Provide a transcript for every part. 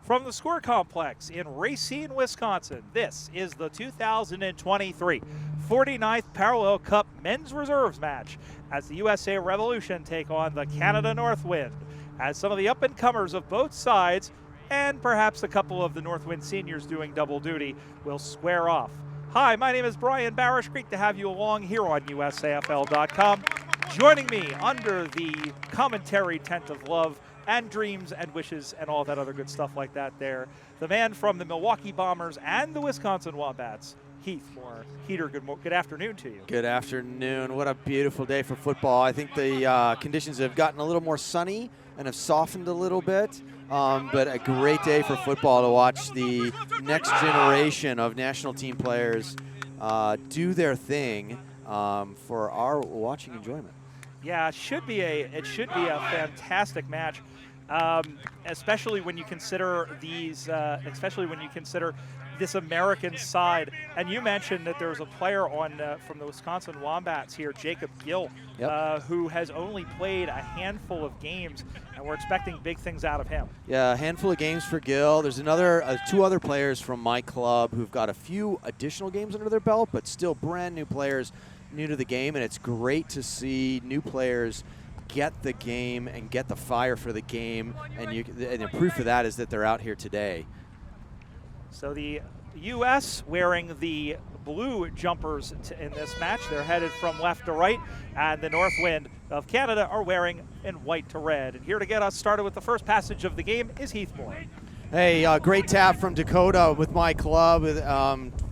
From the Score Complex in Racine, Wisconsin, this is the 2023 49th Parallel Cup Men's Reserves match as the USA Revolution take on the Canada Northwind, as some of the up-and-comers of both sides and perhaps a couple of the Northwind seniors doing double duty will square off. Hi, my name is Brian Barish. Great to have you along here on USAFL.com. Joining me under the commentary tent of love and dreams and wishes and all that other good stuff like that there, the man from the Milwaukee Bombers and the Wisconsin Wombats, Heath Moore. Heater, good afternoon to you. Good afternoon. What a beautiful day for football. I think the conditions have gotten a little more sunny and have softened a little bit, but a great day for football to watch the next generation of national team players do their thing for our watching enjoyment. Yeah, it should be a fantastic match, especially when you consider this American side. And you mentioned that there was a player from the Wisconsin Wombats here, Jacob Gill, who has only played a handful of games, and we're expecting big things out of him. Yeah, a handful of games for Gill. There's two other players from my club who've got a few additional games under their belt, but still brand new players, new to the game, and it's great to see new players get the game and get the fire for the game, and the proof of that is that they're out here today. So the U.S. wearing the blue jumpers in this match. They're headed from left to right, and the Northwind of Canada are wearing in white to red. And here to get us started with the first passage of the game is Heath Moore. Hey, great tap from Dakota with my club.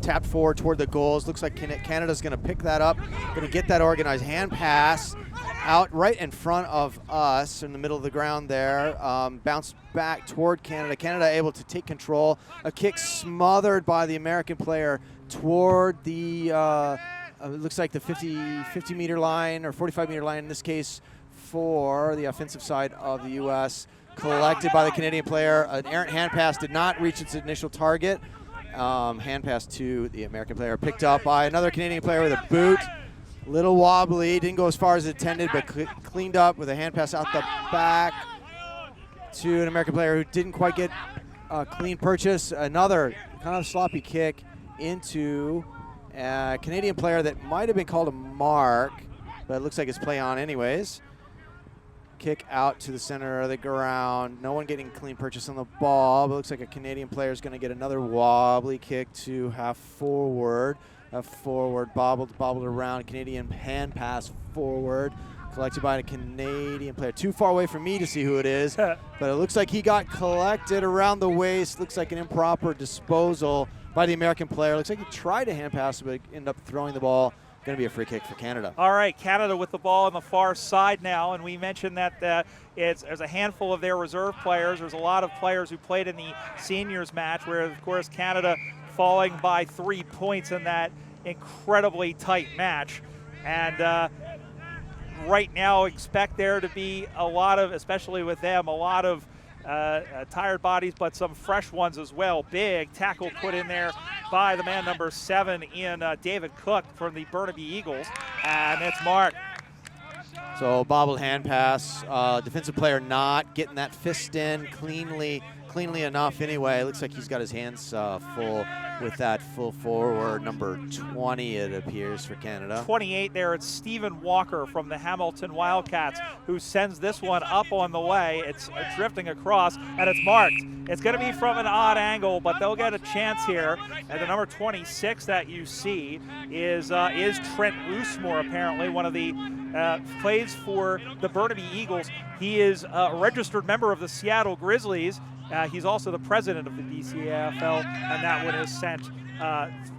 Tapped forward toward the goals. Looks like Canada's going to pick that up. Going to get that organized hand pass out right in front of us in the middle of the ground there. Bounce back toward Canada. Canada able to take control. A kick smothered by the American player toward the, looks like the 50-meter line or 45-meter line in this case for the offensive side of the U.S. Collected by the Canadian player. An errant hand pass did not reach its initial target. Hand pass to the American player. Picked up by another Canadian player with a boot. Little wobbly. Didn't go as far as intended, but cleaned up with a hand pass out the back to an American player who didn't quite get a clean purchase. Another kind of sloppy kick into a Canadian player that might have been called a mark, but it looks like it's play on anyways. Kick out to the center of the ground. No one getting clean purchase on the ball, but looks like a Canadian player is going to get another wobbly kick to half forward. Bobbled around. Canadian hand pass forward. Collected by a Canadian player. Too far away for me to see who it is, but it looks like he got collected around the waist. Looks like an improper disposal by the American player. Looks like he tried to hand pass, but ended up throwing the ball. Going to be a free kick for Canada. All right, Canada with the ball on the far side now, and we mentioned that there's a handful of their reserve players. There's a lot of players who played in the seniors match, where, of course, Canada falling by 3 points in that incredibly tight match. And right now expect there to be a lot of, especially with them, a lot of tired bodies, but some fresh ones as well. Big tackle put in there by the man number 7 in David Cook from the Burnaby Eagles, and it's marked. So bobbled hand pass. Defensive player not getting that fist in cleanly enough anyway. Looks like he's got his hands full with that full forward. Number 20, it appears, for Canada. 28 there, it's Stephen Walker from the Hamilton Wildcats who sends this one up on the way. It's drifting across, and it's marked. It's going to be from an odd angle, but they'll get a chance here. And the number 26 that you see is Trent Loosemore, apparently, one of the plays for the Burnaby Eagles. He is a registered member of the Seattle Grizzlies. He's also the president of the BCAFL, and that one is sent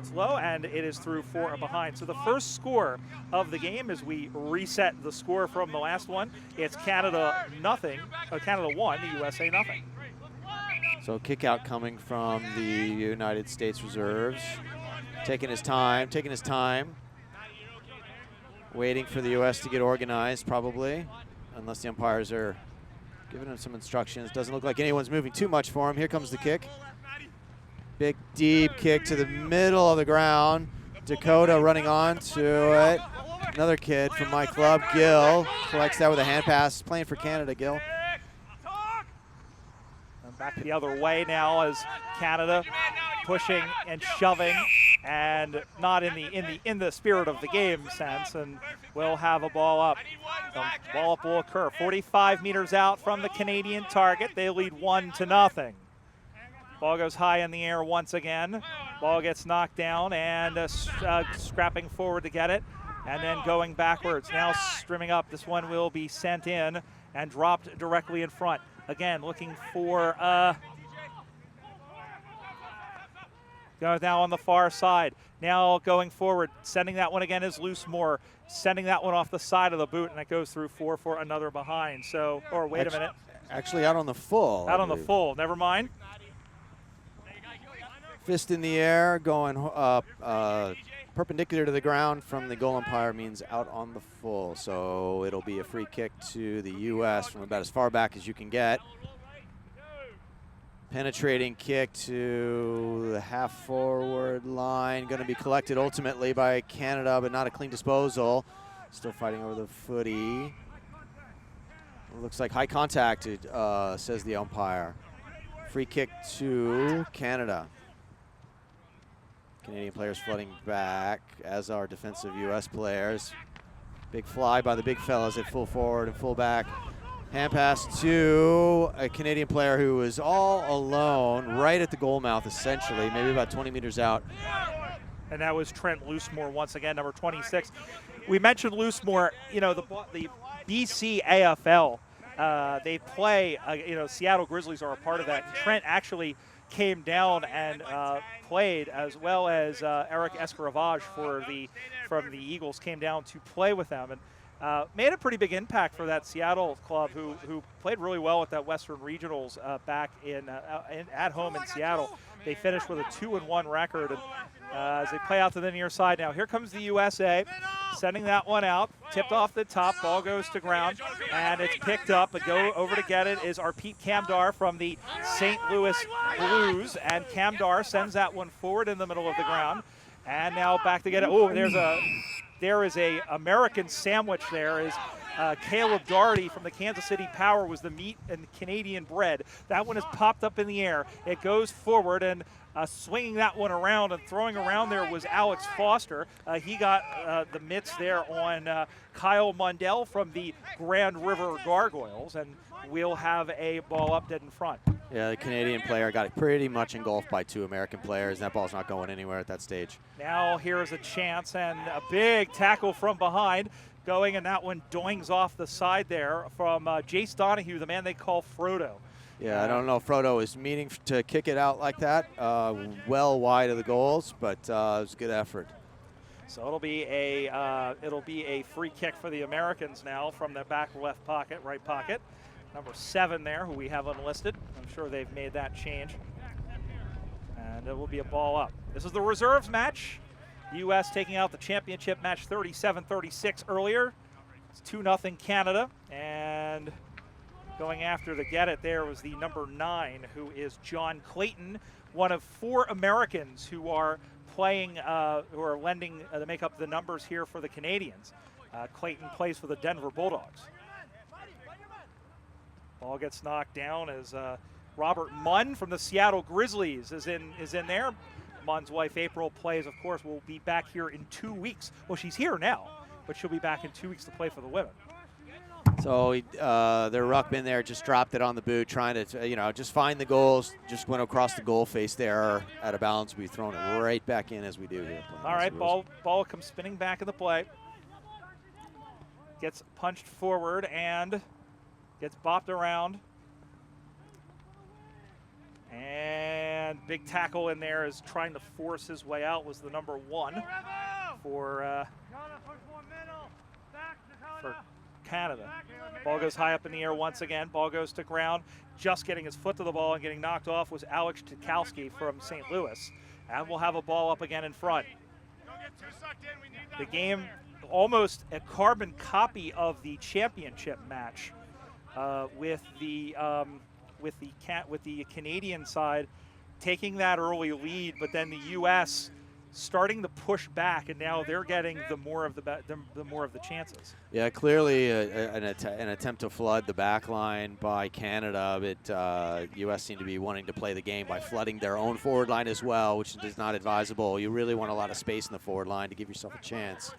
slow, and it is through for a behind. So the first score of the game, as we reset the score from the last one, it's Canada 1, the USA nothing. So kick out coming from the United States reserves. Taking his time. Waiting for the U.S. to get organized, probably, unless the umpires are giving him some instructions. Doesn't look like anyone's moving too much for him. Here comes the kick. Big, deep kick to the middle of the ground. Dakota running on to it. Another kid from my club, Gill, collects that with a hand pass. Playing for Canada, Gill. Back the other way now as Canada pushing and shoving, and not in the spirit of the game sense, and will have a ball up. The ball up will occur 45 meters out from the Canadian target. They lead 1-0. Ball goes high in the air once again. Ball gets knocked down, and scrapping forward to get it, and then going backwards. Now streaming up. This one will be sent in and dropped directly in front. Again, looking for goes now on the far side. Now going forward, sending that one again is Loosemore, sending that one off the side of the boot, and it goes through for another behind. So, or wait a minute. Actually out on the full. Out on the full, never mind. Fist in the air, going perpendicular to the ground from the goal umpire means out on the full. So it'll be a free kick to the U.S. from about as far back as you can get. Penetrating kick to the half-forward line. Going to be collected ultimately by Canada, but not a clean disposal. Still fighting over the footy. It looks like high contact, says the umpire. Free kick to Canada. Canadian players flooding back, as are defensive U.S. players. Big fly by the big fellas at full forward and full back. Hand pass to a Canadian player who was all alone right at the goal mouth, essentially, maybe about 20 meters out. And that was Trent Loosemore once again, number 26. We mentioned Loosemore, you know, the BC AFL, they play, you know, Seattle Grizzlies are a part of that. And Trent actually came down and played, as well as Eric Escaravage from the Eagles came down to play with them, and made a pretty big impact for that Seattle club, who played really well at that Western Regionals back at home in Seattle. They finished with a 2-1 record, and as they play out to the near side now. Here comes the USA, sending that one out, tipped off the top, ball goes to ground, and it's picked up. But go over to get it is our Pete Camdar from the St. Louis Blues, and Camdar sends that one forward in the middle of the ground, and now back to get it. Oh, there is a American sandwich there. Is Caleb Doherty from the Kansas City Power was the meat and Canadian bread. That one is popped up in the air. It goes forward, and swinging that one around and throwing around there was Alex Foster. He got the mitts there on Kyle Mundell from the Grand River Gargoyles, and we'll have a ball up dead in front. Yeah, the Canadian player got pretty much engulfed by two American players. That ball's not going anywhere at that stage. Now here's a chance, and a big tackle from behind going, and that one doings off the side there from Jace Donahue, the man they call Frodo. Yeah, I don't know if Frodo is meaning to kick it out like that, well wide of the goals, but it was a good effort. So it'll be a free kick for the Americans now from the back left pocket, right pocket. Number 7 there, who we have unlisted. I'm sure they've made that change. And it will be a ball up. This is the reserves match. U.S. taking out the championship match 37-36 earlier. It's 2-0 Canada. And going after to get it there was the number 9, who is John Clayton, one of 4 Americans who are playing, who are lending to make up the numbers here for the Canadians. Clayton plays for the Denver Bulldogs. Ball gets knocked down as Robert Munn from the Seattle Grizzlies is in there. Munn's wife April plays, of course, will be back here in 2 weeks. Well, she's here now, but she'll be back in 2 weeks to play for the women. So their ruckman there just dropped it on the boot, trying to, just find the goals. Just went across the goal face there, out of bounds. We've thrown it right back in as we do here. All right, ball comes spinning back in the play. Gets punched forward and gets bopped around. And big tackle in there is trying to force his way out was the number 1 for Canada. Ball goes high up in the air once again. Ball goes to ground. Just getting his foot to the ball and getting knocked off was Alex Tukowski from St. Louis. And we'll have a ball up again in front. The game, almost a carbon copy of the championship match, with the Canadian side taking that early lead, but then the U.S. starting to push back, and now they're getting the more of the chances. Yeah, clearly an attempt to flood the back line by Canada, but U.S. seem to be wanting to play the game by flooding their own forward line as well, which is not advisable. You really want a lot of space in the forward line to give yourself a chance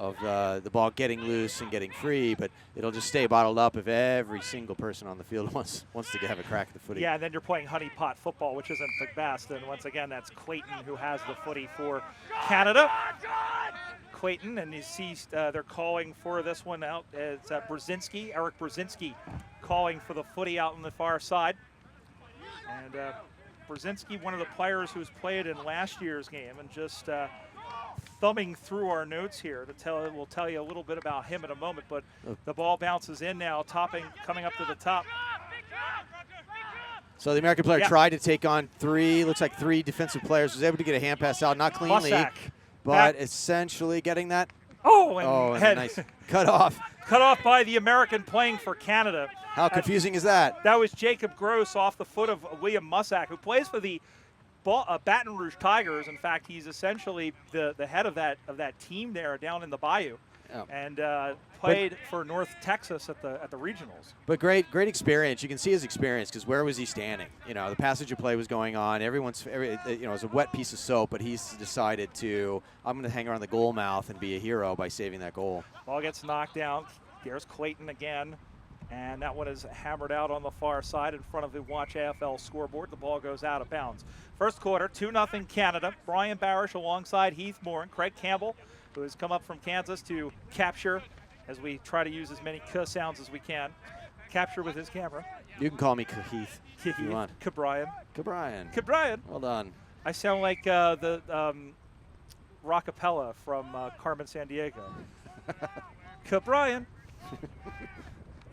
of the ball getting loose and getting free, but it'll just stay bottled up if every single person on the field wants to have a crack at the footy. Yeah, and then you're playing honeypot football, which isn't the best. And once again, that's Clayton who has the footy for Canada. Clayton, and you see they're calling for this one out. It's Brzezinski, Eric Brzezinski, calling for the footy out on the far side. And Brzezinski, one of the players who's played in last year's game, and just thumbing through our notes here we'll tell you a little bit about him in a moment, but the ball bounces in now, coming up to the top. So the American player tried to take on three defensive players, was able to get a hand pass out, not cleanly, but essentially getting that. Nice cut off. Cut off by the American playing for Canada. How confusing is that? That was Jacob Gross off the foot of William Mussack, who plays for the Baton Rouge Tigers. In fact, he's essentially the head of that team there down in the Bayou, and played for North Texas at the regionals. But great experience. You can see his experience, because where was he standing? You know, the passage of play was going on. It was a wet piece of soap, but he's decided I'm going to hang around the goal mouth and be a hero by saving that goal. Ball gets knocked down. There's Clayton again. And that one is hammered out on the far side in front of the Watch AFL scoreboard. The ball goes out of bounds. First quarter, 2-0 Canada. Brian Barish alongside Heath Moore and Craig Campbell, who has come up from Kansas to capture, as we try to use as many K sounds as we can, capture with his camera. You can call me Heath if you want. Cabrian. Cabrian. Well done. I sound like the rockapella from Carmen Sandiego. Cabrian.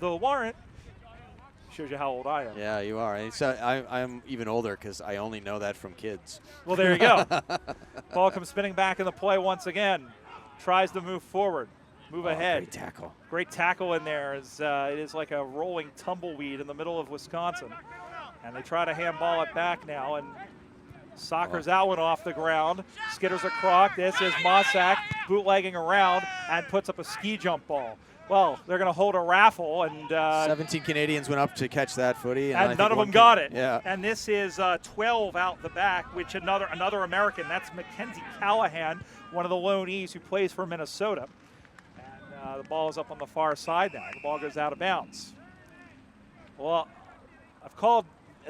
The warrant. Shows you how old I am. Yeah, you are. So I'm even older, because I only know that from kids. Well, there you go. Ball comes spinning back in the play once again. Tries to move forward. Move ahead. Great tackle. Great tackle in there. It is like a rolling tumbleweed in the middle of Wisconsin. And they try to handball it back now. And Soccers that one off the ground. Skitters across. This is Mossack bootlegging around and puts up a ski jump ball. Well, they're going to hold a raffle, and 17 Canadians went up to catch that footy, and none of them got it. Yeah. And this is 12 out the back, which another American. That's Mackenzie Callahan, one of the loanees who plays for Minnesota. And the ball is up on the far side now. The ball goes out of bounds. Well, I've called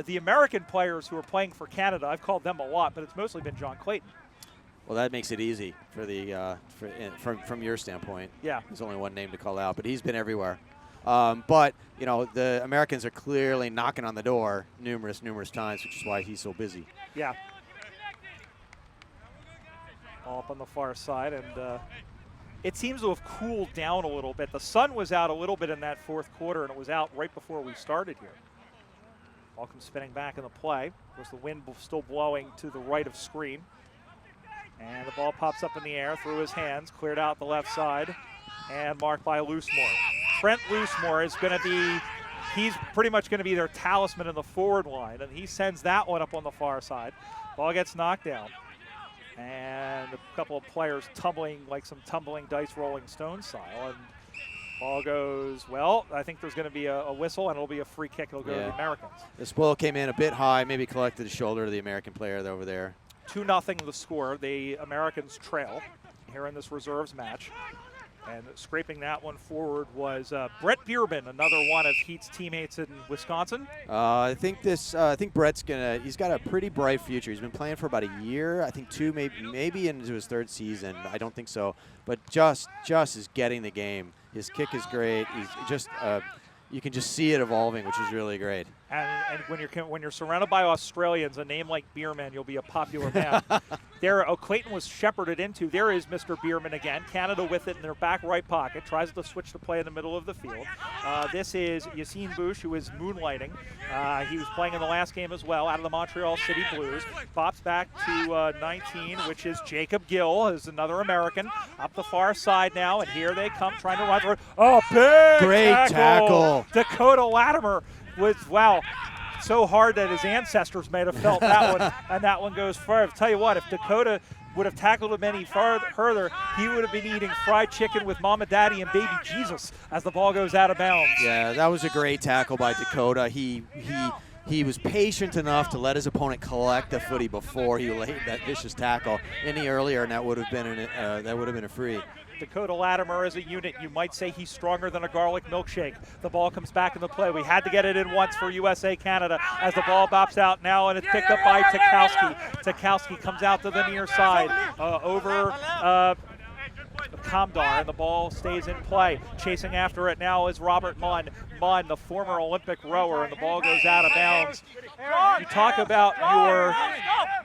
the American players who are playing for Canada, I've called them a lot, but it's mostly been John Clayton. Well, that makes it easy for from your standpoint. Yeah. There's only one name to call out, but he's been everywhere. But, the Americans are clearly knocking on the door numerous times, which is why he's so busy. Yeah. All up on the far side, and it seems to have cooled down a little bit. The sun was out a little bit in that fourth quarter, and it was out right before we started here. Ball comes spinning back in the play. Of course, the wind still blowing to the right of screen. And the ball pops up in the air through his hands, cleared out the left side, and marked by Loosemore. Trent Loosemore is going to be, he's pretty much going to be their talisman in the forward line, and he sends that one up on the far side. Ball gets knocked down. And a couple of players tumbling like some tumbling dice Rolling Stone style. And ball goes, well, I think there's going to be a whistle, and it'll be a free kick. It'll go to the Americans. This ball came in a bit high, maybe collected the shoulder of the American player over there. 2-0 the score. The Americans trail here in this reserves match. And scraping that one forward was Brett Bierman, another one of Heat's teammates in Wisconsin. I think Brett's he's got a pretty bright future. He's been playing for about a year, I think two, maybe into his third season. I don't think so, but just is getting the game. His kick is great. He's just you can just see it evolving, which is really great. And when you're surrounded by Australians, a name like Bierman, you'll be a popular man. Clayton was shepherded into. There is Mr. Bierman again. Canada with it in their back right pocket. Tries to switch to play in the middle of the field. This is Yassine Bouche, who is moonlighting. He was playing in the last game as well, out of the Montreal City Blues. Pops back to 19, which is Jacob Gill, who's another American. Up the far side now, and here they come trying to run through. Oh, great tackle. Dakota Latimer was, wow, so hard that his ancestors may have felt that one, and that one goes far. I'll tell you what, if Dakota would have tackled him any further, he would have been eating fried chicken with Mama, Daddy, and Baby Jesus as the ball goes out of bounds. Yeah, that was a great tackle by Dakota. He was patient enough to let his opponent collect the footy before he laid that vicious tackle any earlier, and that would have been a free. Dakota Latimer as a unit, you might say he's stronger than a garlic milkshake. The ball comes back in the play. We had to get it in once for USA Canada as the ball bops out now, and it's picked up by Tikowski. Tikowski comes out to the near side over Kamdar, and the ball stays in play. Chasing after it now is Robert Munn. Munn, the former Olympic rower, and the ball goes out of bounds. You talk about your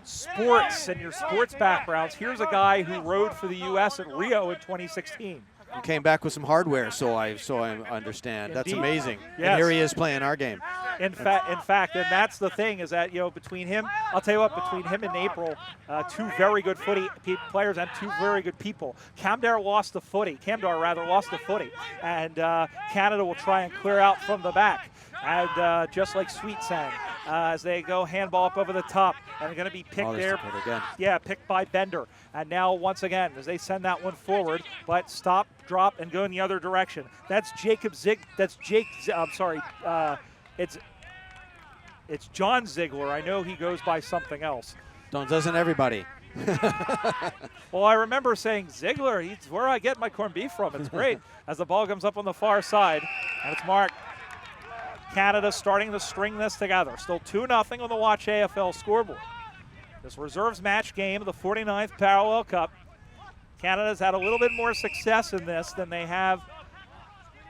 sports and your sports backgrounds. Here's a guy who rode for the U.S. at Rio in 2016. He came back with some hardware, so I understand. Indeed. That's amazing. Yes. And here he is playing our game. In fact, and that's the thing is that, between him, I'll tell you what, between him and April, two very good footy players and two very good people. Kamdar lost the footy, and Canada will try and clear out from the back. And just like Sweet sang, as they go handball up over the top, and they're going to be picked there. Again. Yeah, picked by Bender. And now once again, as they send that one forward, but stop, drop, and go in the other direction. That's it's John Ziegler. I know he goes by something else. Doesn't everybody? Well, I remember saying Ziegler. He's where I get my corned beef from. It's great. As the ball comes up on the far side, and it's marked. Canada starting to string this together. Still 2-0 on the Watch AFL scoreboard. This reserves match game of the 49th Parallel Cup. Canada's had a little bit more success in this than they have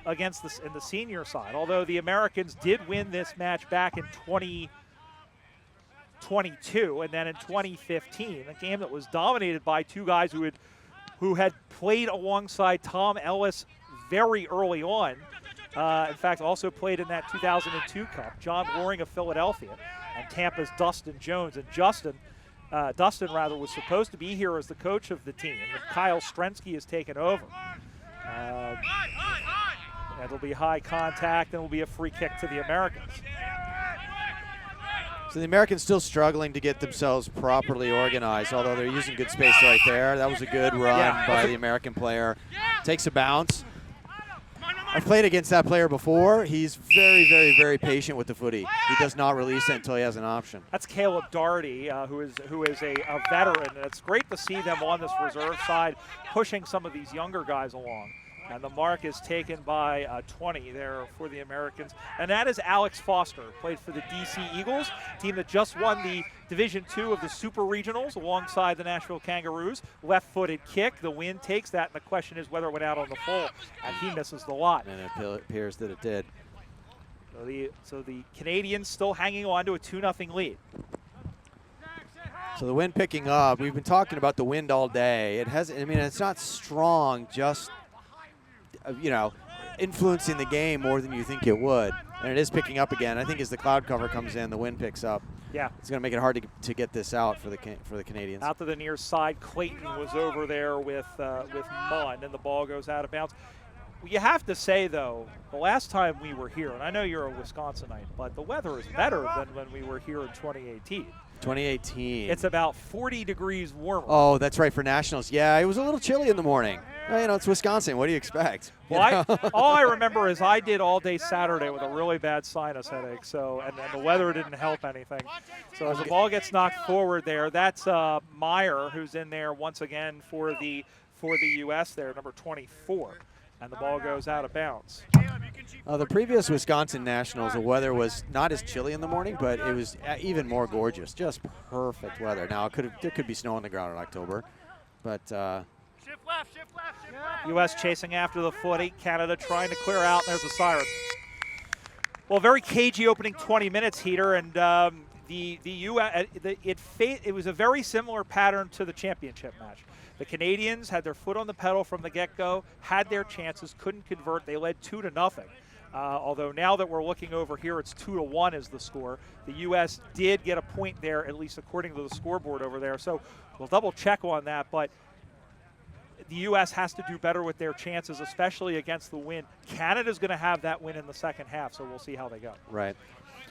against in the senior side, although the Americans did win this match back in 2022 and then in 2015, a game that was dominated by two guys who had played alongside Tom Ellis very early on. In fact, also played in that 2002 Cup, John Loring of Philadelphia and Tampa's Dustin Jones. And Dustin was supposed to be here as the coach of the team. And Kyle Strensky has taken over. It'll be high contact, and it'll be a free kick to the Americans. So the Americans still struggling to get themselves properly organized, although they're using good space right there. That was a good run by the American player. Takes a bounce. I've played against that player before. He's very, very, very patient with the footy. He does not release it until he has an option. That's Caleb Doherty, who is a veteran. And it's great to see them on this reserve side pushing some of these younger guys along. And the mark is taken by 20 there for the Americans. And that is Alex Foster, played for the DC Eagles, team that just won the Division II of the Super Regionals alongside the Nashville Kangaroos. Left-footed kick. The wind takes that, and the question is whether it went out on the full. And he misses the lot. And it appears that it did. So the Canadians still hanging on to a 2-0 lead. So the wind picking up. We've been talking about the wind all day. It's not strong, just influencing the game more than you think it would. And it is picking up again. I think as the cloud cover comes in, the wind picks up. Yeah. It's going to make it hard to get this out for the Canadians. Out to the near side, Clayton was over there with Munn, and the ball goes out of bounds. You have to say, though, the last time we were here, and I know you're a Wisconsinite, but the weather is better than when we were here in 2018. 2018. It's about 40 degrees warmer. Oh, that's right, for Nationals. Yeah, it was a little chilly in the morning. Well, it's Wisconsin. What do you expect? Well, all I remember is I did all day Saturday with a really bad sinus headache, and the weather didn't help anything. So as the ball gets knocked forward there, that's Meyer, who's in there once again for the U.S. there, number 24. And the ball goes out of bounds. The previous Wisconsin Nationals, the weather was not as chilly in the morning, but it was even more gorgeous. Just perfect weather. Now, there could be snow on the ground in October, but Shift left. U.S. chasing after the footy. Canada trying to clear out, and there's a siren. Well, very cagey opening 20 minutes, Heater, and the U.S. It was a very similar pattern to the championship match. The Canadians had their foot on the pedal from the get-go, had their chances, couldn't convert. They led 2-0. Although now that we're looking over here, it's 2-1 is the score. The U.S. did get a point there, at least according to the scoreboard over there. So we'll double check on that. But the U.S. has to do better with their chances, especially against the wind. Canada's going to have that win in the second half, so we'll see how they go. Right.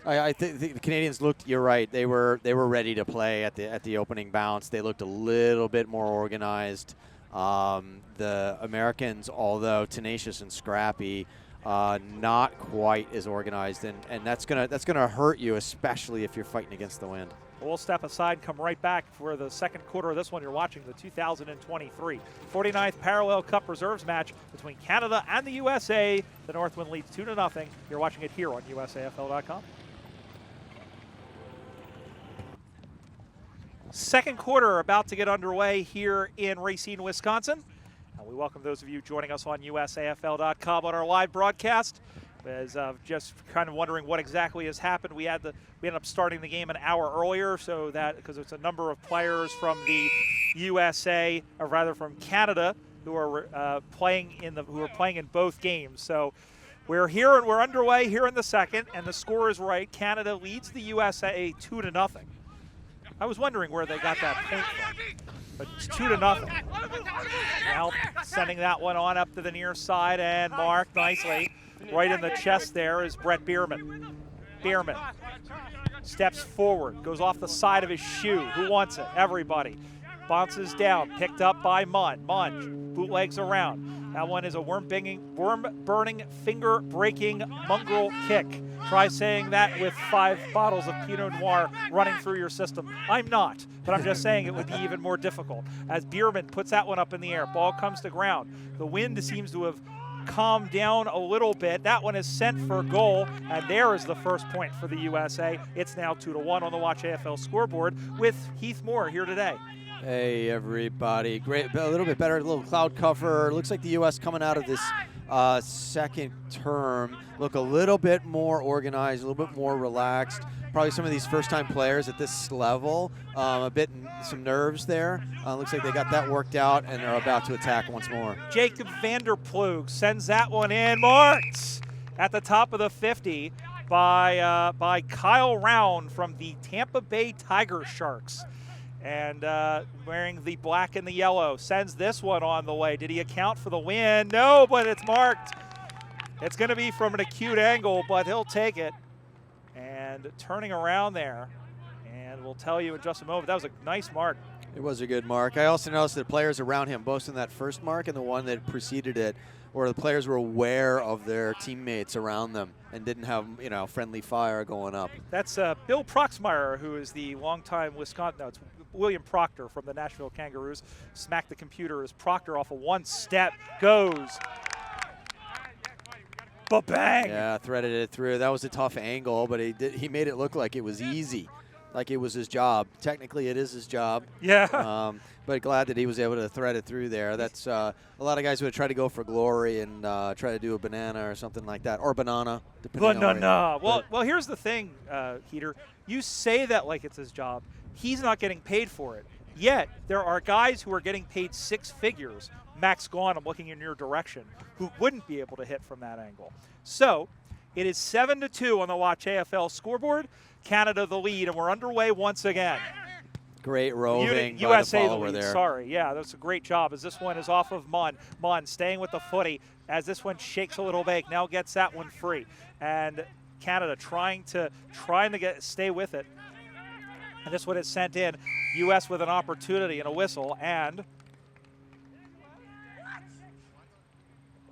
I think the Canadians looked. You're right. They were ready to play at the opening bounce. They looked a little bit more organized. The Americans, although tenacious and scrappy, not quite as organized, and that's gonna hurt you, especially if you're fighting against the wind. We'll step aside and come right back for the second quarter of this one. You're watching the 2023 49th Parallel Cup Reserves match between Canada and the USA. The Northwind leads 2-0. You're watching it here on USAFL.com. Second quarter about to get underway here in Racine, Wisconsin. And we welcome those of you joining us on USAFL.com on our live broadcast. As just kind of wondering what exactly has happened. We ended up starting the game an hour earlier, so that because it's a number of players from the USA, or rather from Canada, who are playing in both games. So we're here and we're underway here in the second, and the score is right. Canada leads the USA 2-0. I was wondering where they got that point from, but it's 2-0. Now sending that one on up to the near side and marked nicely. Right in the chest there is Brett Bierman. Bierman steps forward, goes off the side of his shoe. Who wants it? Everybody. Bounces down, picked up by Munn. Munn bootlegs around. That one is a worm-burning, finger-breaking mongrel kick. Try saying that with 5 bottles of Pinot Noir running through your system. I'm not, but I'm just saying it would be even more difficult. As Bierman puts that one up in the air, ball comes to ground. The wind seems to have calmed down a little bit. That one is sent for goal, and there is the first point for the USA. It's now 2-1 on the Watch AFL scoreboard with Heath Moore here today. Hey everybody, great, a little bit better, a little cloud cover. Looks like the U.S. coming out of this second term look a little bit more organized, a little bit more relaxed. Probably some of these first-time players at this level, some nerves there. Looks like they got that worked out, and they're about to attack once more. Jacob Vanderploeg sends that one in, marked at the top of the 50 by Kyle Round from the Tampa Bay Tiger Sharks. And wearing the black and the yellow, sends this one on the way. Did he account for the win? No, but it's marked. It's going to be from an acute angle, but he'll take it. And turning around there, and we'll tell you in just a moment, that was a nice mark. It was a good mark. I also noticed that players around him, both in that first mark and the one that preceded it, where the players were aware of their teammates around them and didn't have, friendly fire going up. That's Bill Proxmire, who is the longtime Wisconsin, it's William Proctor from the Nashville Kangaroos. Smacked the computer as Proctor off of one step goes. Ba-bang! Yeah, threaded it through. That was a tough angle, but he made it look like it was easy, like it was his job. Technically, it is his job. Yeah. But glad that he was able to thread it through there. That's a lot of guys would try to go for glory and try to do a banana or something like that, or banana. Banana. Well, here's the thing, Heater. You say that like it's his job. He's not getting paid for it. Yet, there are guys who are getting paid 6 figures. Max Gawn, I'm looking in your direction, who wouldn't be able to hit from that angle. So, it is 7-2 on the Watch AFL scoreboard. Canada the lead, and we're underway once again. Great roving by USA the follower the lead, there. sorry. Yeah, that's a great job as this one is off of Munn. Munn staying with the footy as this one shakes a little bit, now gets that one free. And Canada trying to stay with it. And this one is sent in. U.S. with an opportunity and a whistle, and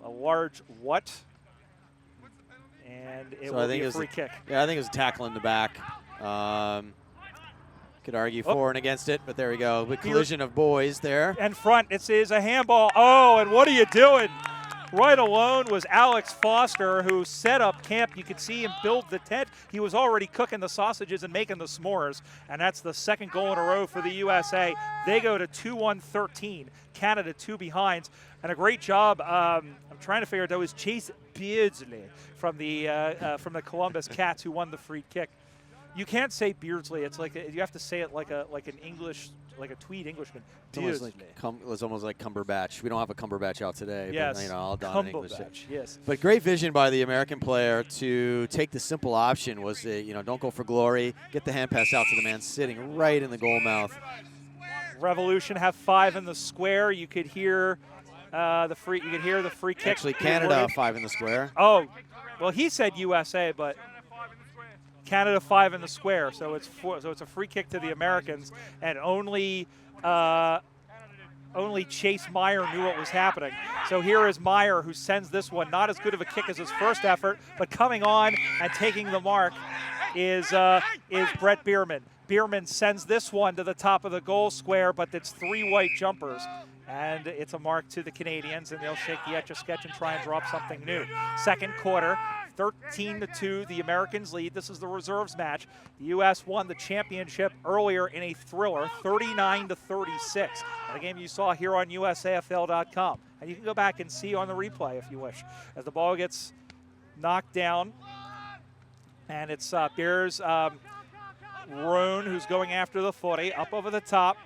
a large what? And it will be a free kick. Yeah, I think it was a tackle in the back. Could argue for and against it, but there we go. The collision of boys there. And front, it is a handball. Oh, and what are you doing? Right alone was Alex Foster, who set up camp. You could see him build the tent. He was already cooking the sausages and making the s'mores, and that's the second goal in a row for the USA. They go to 2-1-13. Canada 2 behinds, and a great job. I'm trying to figure out, that was Chase Beardsley from the Columbus Cats who won the free kick. You can't say Beardsley. It's like you have to say it like an English, like a Tweed Englishman. It's almost like Cumberbatch. We don't have a Cumberbatch out today. Yes, but, all done in English. Yes. But great vision by the American player to take the simple option. Was don't go for glory. Get the hand pass out to the man sitting right in the goal mouth. Revolution have 5 in the square. You could hear the free. You can hear the free kick. Actually, Canada 5 in the square. Oh, well, he said USA, but Canada 5 in the square. So it's a free kick to the Americans, and only Chase Meyer knew what was happening. So here is Meyer, who sends this one. Not as good of a kick as his first effort, but coming on and taking the mark is Brett Bierman. Bierman sends this one to the top of the goal square, but it's 3 white jumpers. And it's a mark to the Canadians, and they'll shake the Etch-a-Sketch and try and drop something new. Second quarter, 13-2, the Americans lead. This is the reserves match. The U.S. won the championship earlier in a thriller, 39-36. A game you saw here on USAFL.com. And you can go back and see on the replay if you wish. As the ball gets knocked down, and it's Bears Roan who's going after the footy, up over the top.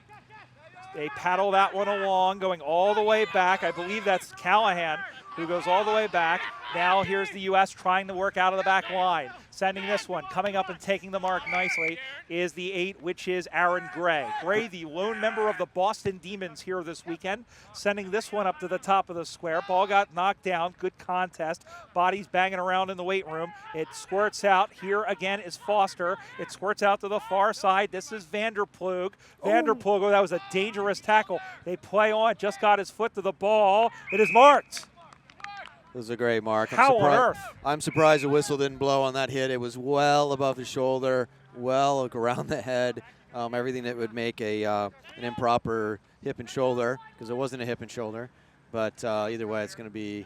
They paddle that one along, going all the way back. I believe that's Callahan, who goes all the way back. Now here's the U.S. trying to work out of the back line. Sending this one, coming up and taking the mark nicely, is the 8, which is Aaron Gray. Gray, the lone member of the Boston Demons here this weekend, sending this one up to the top of the square. Ball got knocked down. Good contest. Bodies banging around in the weight room. It squirts out. Here again is Foster. It squirts out to the far side. This is Vanderploeg. Vanderploeg, that was a dangerous tackle. They play on, just got his foot to the ball. It is marked. It was a great mark. How on earth? I'm surprised the whistle didn't blow on that hit. It was well above the shoulder, well around the head, everything that would make an improper hip and shoulder, because it wasn't a hip and shoulder. But either way, it's going to be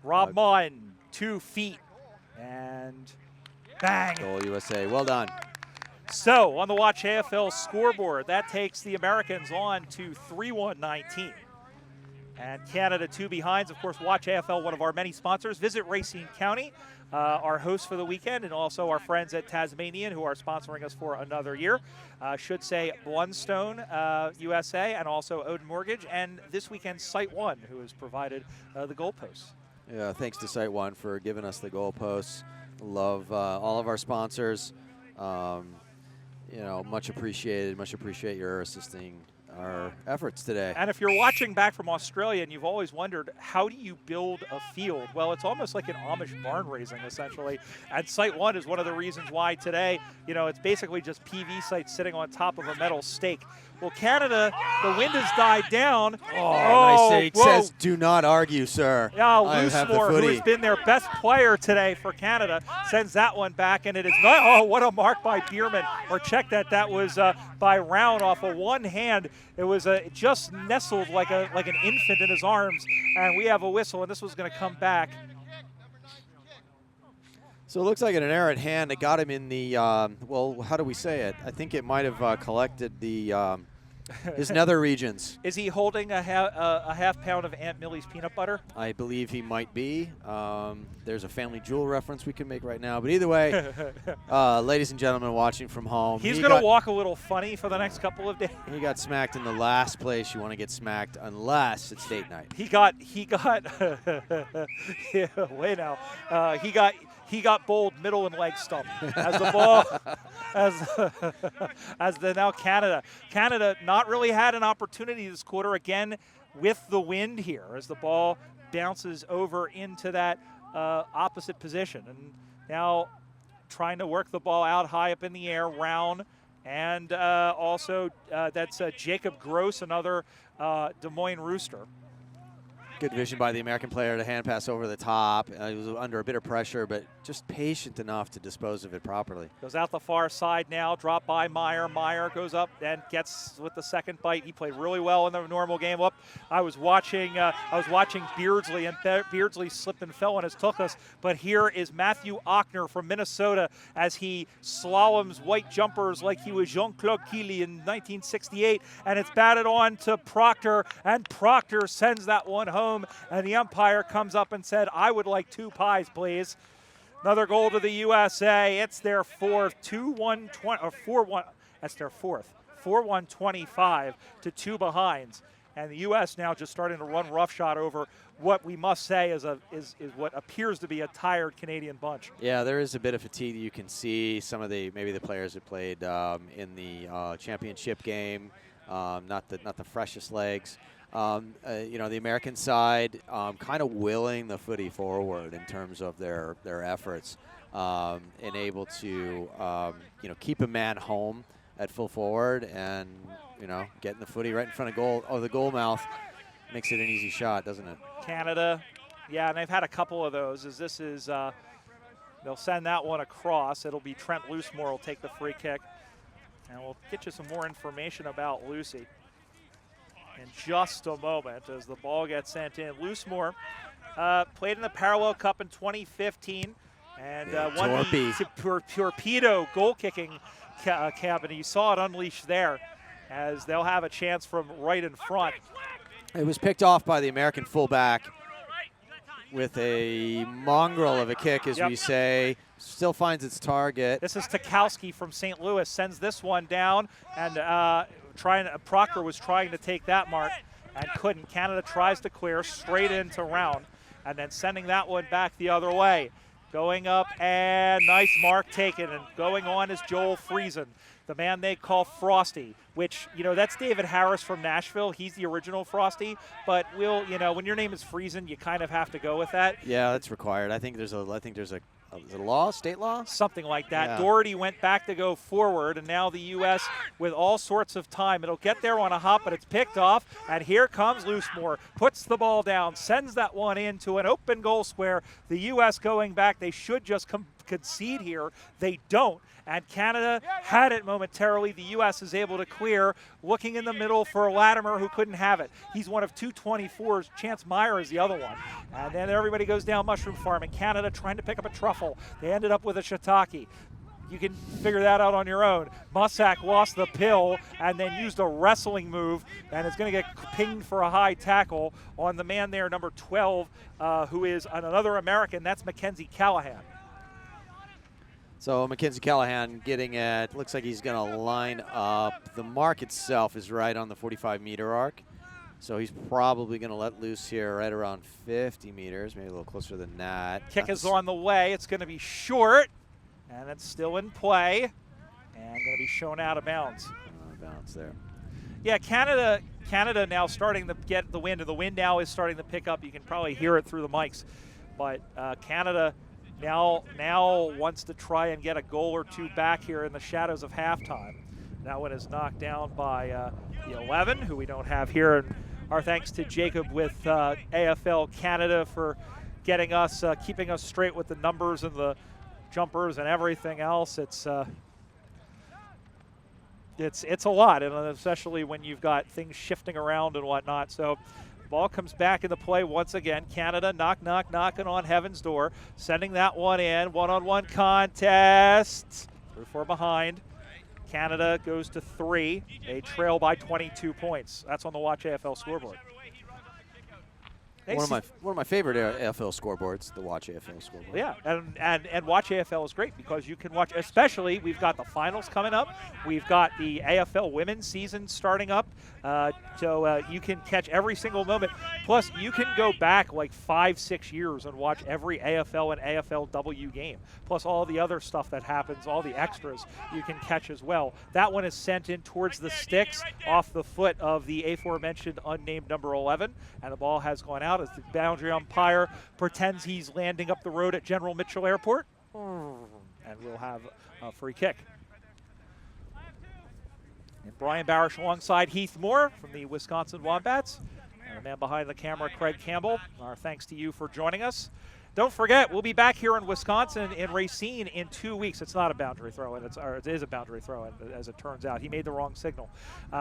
Rob Munn, 2 feet, and bang. Goal USA. Well done. So on the Watch AFL scoreboard, that takes the Americans on to 3-1-19. And Canada 2 behinds. Of course, Watch AFL, one of our many sponsors. Visit Racine County, our host for the weekend, and also our friends at Tasmanian, who are sponsoring us for another year. Should say Blundstone USA, and also Odin Mortgage, and this weekend Site One, who has provided the goalposts. Yeah, thanks to Site One for giving us the goalposts. Love all of our sponsors. Much appreciated. Much appreciate your assisting our efforts today. And if you're watching back from Australia and you've always wondered, how do you build a field? Well, it's almost like an Amish barn raising, essentially. And Site One is one of the reasons why today, it's basically just PV sites sitting on top of a metal stake. Well, Canada, the wind has died down. Nice. It says, do not argue, sir. Yeah, Loosemore, who has been their best player today for Canada, sends that one back, and it is not. Oh, what a mark by Bierman. Or check that. That was by Round off of one hand. It was just nestled like an infant in his arms, and we have a whistle, and this was going to come back. So it looks like an errant hand that got him in the, how do we say it? I think it might have collected the his nether regions. Is he holding a half pound of Aunt Millie's peanut butter? I believe he might be. There's a Family Jewel reference we can make right now. But either way, ladies and gentlemen watching from home. He's going to walk a little funny for the next couple of days. He got smacked in the last place you want to get smacked unless it's date night. He got yeah, wait now. He got bowled middle and leg stump as the ball, now Canada not really had an opportunity this quarter again with the wind here as the ball bounces over into that opposite position, and now trying to work the ball out high up in the air, Round, and also that's Jacob Gross, another Des Moines Rooster. Good vision by the American player to hand pass over the top. He was under a bit of pressure, but just patient enough to dispose of it properly. Goes out the far side now, dropped by Meyer. Meyer goes up and gets with the second bite. He played really well in the normal game. I was watching Beardsley, and Beardsley slipped and fell on his tuchus. But here is Matthew Ochner from Minnesota as he slaloms white jumpers like he was Jean-Claude Keely in 1968, and it's batted on to Proctor, and Proctor sends that one home. And the umpire comes up and said, I would like 2 pies, please. Another goal to the USA. It's their fourth, 4-1. That's their fourth, 4-1-25 to 2 behinds. And the U.S. now just starting to run roughshod over what we must say is what appears to be a tired Canadian bunch. Yeah, there is a bit of fatigue that you can see. Some of maybe the players that played in the championship game, not the freshest legs. The American side kind of willing the footy forward in terms of their efforts, and able to keep a man home at full forward, and getting the footy right in front of the goal mouth makes it an easy shot, doesn't it? Canada, yeah, and they've had a couple of those. They'll send that one across. It'll be Trent Loosemore will take the free kick, and we'll get you some more information about Lucy in just a moment as the ball gets sent in. Loosemore played in the Parallel Cup in 2015 and won the Torpedo goal-kicking cabinet. You saw it unleashed there as they'll have a chance from right in front. It was picked off by the American fullback with a mongrel of a kick, as we say. Still finds its target. This is Tukowski from St. Louis, sends this one down, and Proctor was trying to take that mark and couldn't. Canada tries to clear straight into Round, and then sending that one back the other way. Going up, and nice mark taken, and going on is Joel Friesen, the man they call Frosty, which, that's David Harris from Nashville. He's the original Frosty, but when your name is Friesen, you kind of have to go with that. Yeah, that's required. I think there's a is it a law, state law? Something like that. Yeah. Doherty went back to go forward, and now the U.S. with all sorts of time. It'll get there on a hop, but it's picked off, and here comes Loosemore. Puts the ball down, sends that one into an open goal square. The U.S. going back. They should just concede here. They don't. And Canada had it momentarily. The U.S. is able to clear, looking in the middle for Latimer, who couldn't have it. He's one of 224s. Chance Meyer is the other one. And then everybody goes down Mushroom Farm, and Canada trying to pick up a truffle. They ended up with a shiitake. You can figure that out on your own. Mussak lost the pill and then used a wrestling move, and is going to get pinged for a high tackle on the man there, number 12, who is another American. That's Mackenzie Callahan. So Mackenzie Callahan getting it. Looks like he's going to line up. The mark itself is right on the 45-meter arc. So he's probably going to let loose here right around 50 meters, maybe a little closer than that. Kick is on the way. It's going to be short, and it's still in play, and going to be shown out of bounds. Out of bounds there. Yeah, Canada now starting to get the wind, and the wind now is starting to pick up. You can probably hear it through the mics. But Canada now wants to try and get a goal or two back here in the shadows of halftime. That one is knocked down by the 11, who we don't have here. And our thanks to Jacob with AFL Canada for getting us, keeping us straight with the numbers and the jumpers and everything else. It's a lot, and especially when you've got things shifting around and whatnot. So ball comes back into play once again. Canada knocking on heaven's door, sending that one in. One-on-one contest. 3-4 behind. Canada goes to 3. They trail by 22 points. That's on the Watch AFL scoreboard. One of my favorite AFL scoreboards, the Watch AFL scoreboard. Yeah, and Watch AFL is great because you can watch, especially we've got the finals coming up. We've got the AFL women's season starting up. So you can catch every single moment. Plus, you can go back like 5-6 years and watch every AFL and AFLW game. Plus all the other stuff that happens, all the extras you can catch as well. That one is sent in towards the sticks off the foot of the aforementioned unnamed number 11, and the ball has gone out as the boundary umpire pretends he's landing up the road at General Mitchell Airport, and we'll have a free kick. And Brian Barish alongside Heath Moore from the Wisconsin Wombats. And the man behind the camera, Craig Campbell. Our thanks to you for joining us. Don't forget, we'll be back here in Wisconsin in Racine in 2 weeks. It's not a boundary throw-in. It is a boundary throw-in, as it turns out. He made the wrong signal.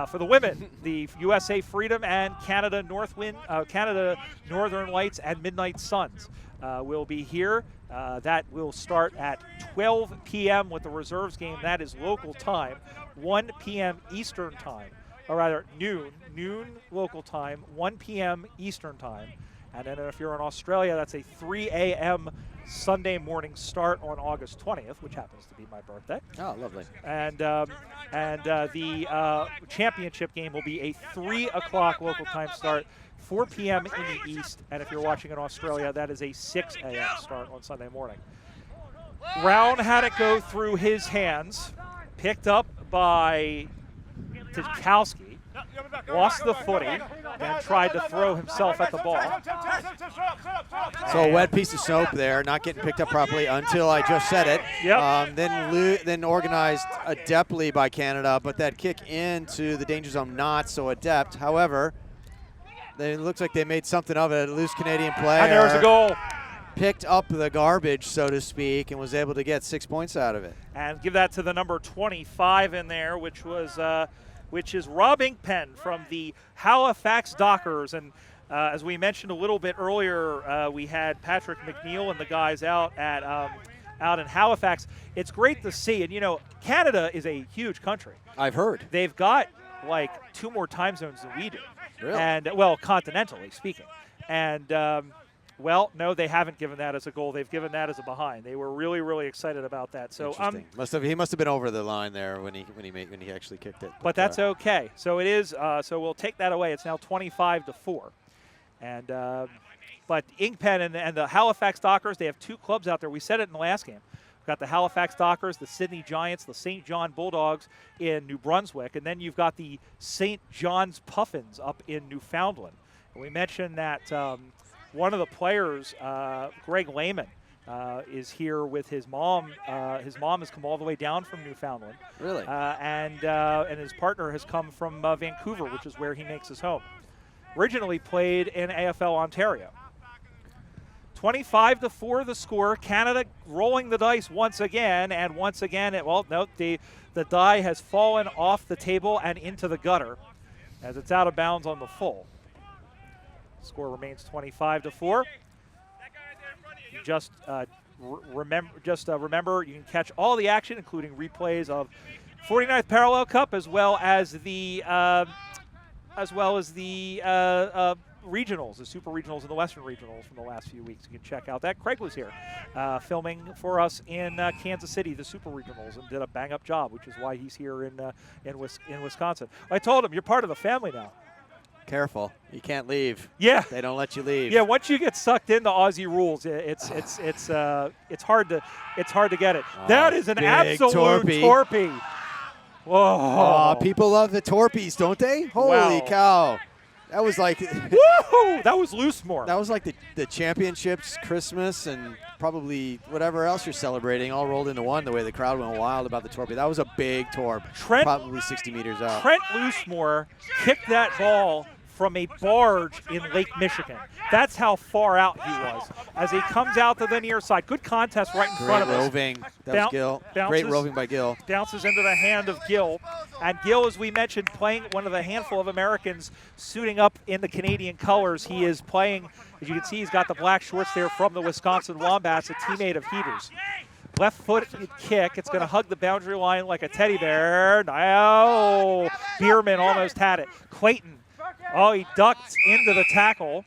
For the women, the USA Freedom and Canada Northern Lights and Midnight Suns will be here. That will start at 12 p.m. with the reserves game. That is local time, 1 p.m. Eastern time, or rather noon local time, 1 p.m. Eastern time. And then if you're in Australia, that's a 3 a.m. Sunday morning start on August 20th, which happens to be my birthday. Oh, lovely. And the championship game will be a 3 o'clock local time start, 4 p.m. in the East. And if you're watching in Australia, that is a 6 a.m. start on Sunday morning. Round had it go through his hands, picked up by Tukowski. lost the footing, and tried to throw himself at the ball. So a wet piece of soap there, not getting picked up properly until I just said it. Yep. Then organized adeptly by Canada, but that kick into the danger zone not so adept. However, it looks like they made something of it. A loose Canadian player. And there's a goal. Picked up the garbage, so to speak, and was able to get 6 points out of it. And give that to the number 25 in there, which is Rob Inkpen from the Halifax Dockers. And as we mentioned a little bit earlier, we had Patrick McNeil and the guys out in Halifax. It's great to see. And, you know, Canada is a huge country. I've heard. They've got, like, 2 more time zones than we do. Really? And, well, continentally speaking. And, well, no, they haven't given that as a goal. They've given that as a behind. They were really, really excited about that. So he must have been over the line there when he actually kicked it. But that's okay. So it is. So we'll take that away. It's now 25-4, and but Inkpen and the Halifax Dockers, they have 2 clubs out there. We said it in the last game. We've got the Halifax Dockers, the Sydney Giants, the St. John Bulldogs in New Brunswick, and then you've got the St. John's Puffins up in Newfoundland. And we mentioned that. One of the players, Greg Lehman, is here with his mom. His mom has come all the way down from Newfoundland. Really? And his partner has come from Vancouver, which is where he makes his home. Originally played in AFL Ontario. 25-4 the score. Canada rolling the dice once again, and once again, the die has fallen off the table and into the gutter as it's out of bounds on the full. Score remains 25-4. Remember, you can catch all the action, including replays of 49th Parallel Cup, as well as the regionals, the super regionals and the western regionals from the last few weeks. You can check out that. Craig was here filming for us in Kansas City, the super regionals, and did a bang-up job, which is why he's here in Wisconsin. I told him, you're part of the family now. Careful, you can't leave. Yeah, they don't let you leave. Yeah, once you get sucked into Aussie rules, it's hard to get it. That is an absolute torpy. Whoa! People love the torpies, don't they? Holy cow! That was like woohoo! That was Loosemore. That was like the championships, Christmas, and probably whatever else you're celebrating, all rolled into one. The way the crowd went wild about the torpy. That was a big torp, probably 60 meters out. Trent Loosemore kicked that ball from a barge in Lake Michigan. That's how far out he was. As he comes out to the near side, good contest right in front of us. Great roving. That was Gill. Great roving by Gill. Bounces into the hand of Gill. And Gill, as we mentioned, playing one of the handful of Americans suiting up in the Canadian colors. He is playing, as you can see, he's got the black shorts there from the Wisconsin Wombats, a teammate of Heaters. Left foot kick. It's going to hug the boundary line like a teddy bear. No. Bierman almost had it. Clayton. Oh, he ducked into the tackle.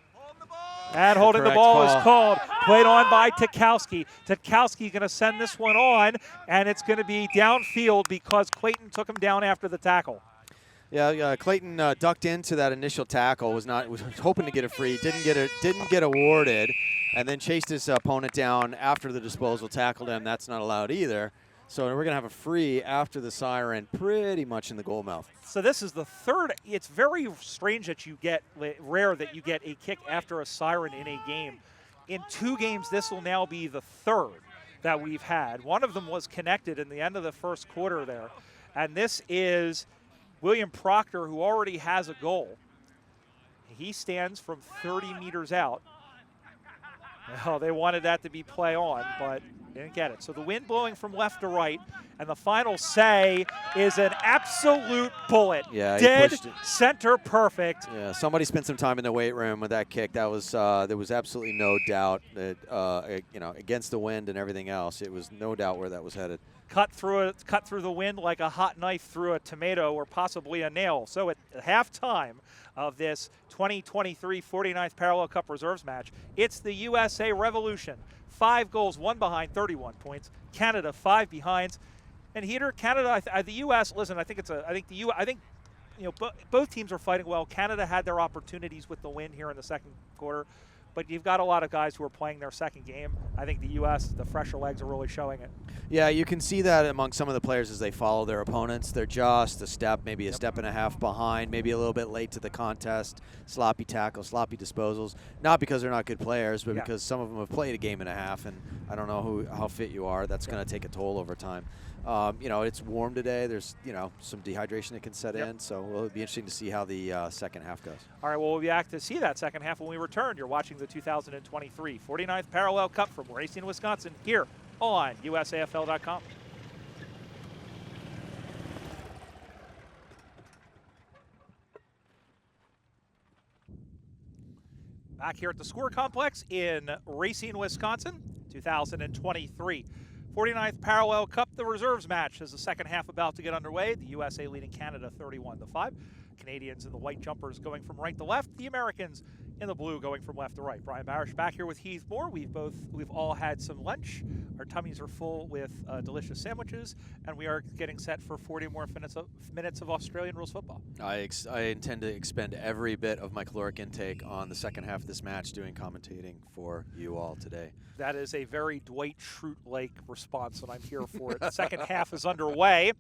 And holding the ball is called. Played on by Tikowski. Tikowski going to send this one on, and it's going to be downfield because Clayton took him down after the tackle. Yeah, Clayton ducked into that initial tackle. Was hoping to get a free. Didn't get awarded, and then chased his opponent down after the disposal. Tackled him. That's not allowed either. So we're going to have a free after the siren, pretty much in the goal mouth. So this is the third. It's very strange that rare that you get a kick after a siren in a game. In 2 games, this will now be the third that we've had. One of them was connected in the end of the first quarter there. And this is William Proctor, who already has a goal. He stands from 30 meters out. Oh, they wanted that to be play on, but they didn't get it. So the wind blowing from left to right, and the final say is an absolute bullet. Yeah, dead center perfect. Yeah, somebody spent some time in the weight room with that kick. That was there was absolutely no doubt that against the wind and everything else, it was no doubt where that was headed. Cut through the wind like a hot knife through a tomato or possibly a nail. So at halftime of this 2023 49th Parallel Cup Reserves match, it's the USA Revolution. 5 goals, 1 behind, 31 points. Canada 5 behinds, and Heater, Canada, the U.S. Listen, I think both teams are fighting well. Canada had their opportunities with the win here in the second quarter, but you've got a lot of guys who are playing their second game. I think the U.S., the fresher legs are really showing it. Yeah, you can see that among some of the players as they follow their opponents. They're just a step, maybe a step and a half behind, maybe a little bit late to the contest. Sloppy tackles, sloppy disposals. Not because they're not good players, but because some of them have played a game and a half, and I don't know how fit you are. That's going to take a toll over time. It's warm today. There's, some dehydration that can set in, so it'll be interesting to see how the second half goes. All right, well, we'll be back to see that second half when we return. You're watching the 2023 49th Parallel Cup from Racine, Wisconsin, here on USAFL.com. Back here at the Score Complex in Racine, Wisconsin, 2023 49th Parallel Cup, the reserves match, as the second half about to get underway. The USA leading Canada 31-5. Canadians in the white jumpers going from right to left. The Americans in the blue going from left to right. Brian Barish back here with Heath Moore. We've all had some lunch. Our tummies are full with delicious sandwiches, and we are getting set for 40 more minutes of Australian rules football. I intend to expend every bit of my caloric intake on the second half of this match doing commentating for you all today. That is a very Dwight Schrute-like response, and I'm here for it. The second half is underway,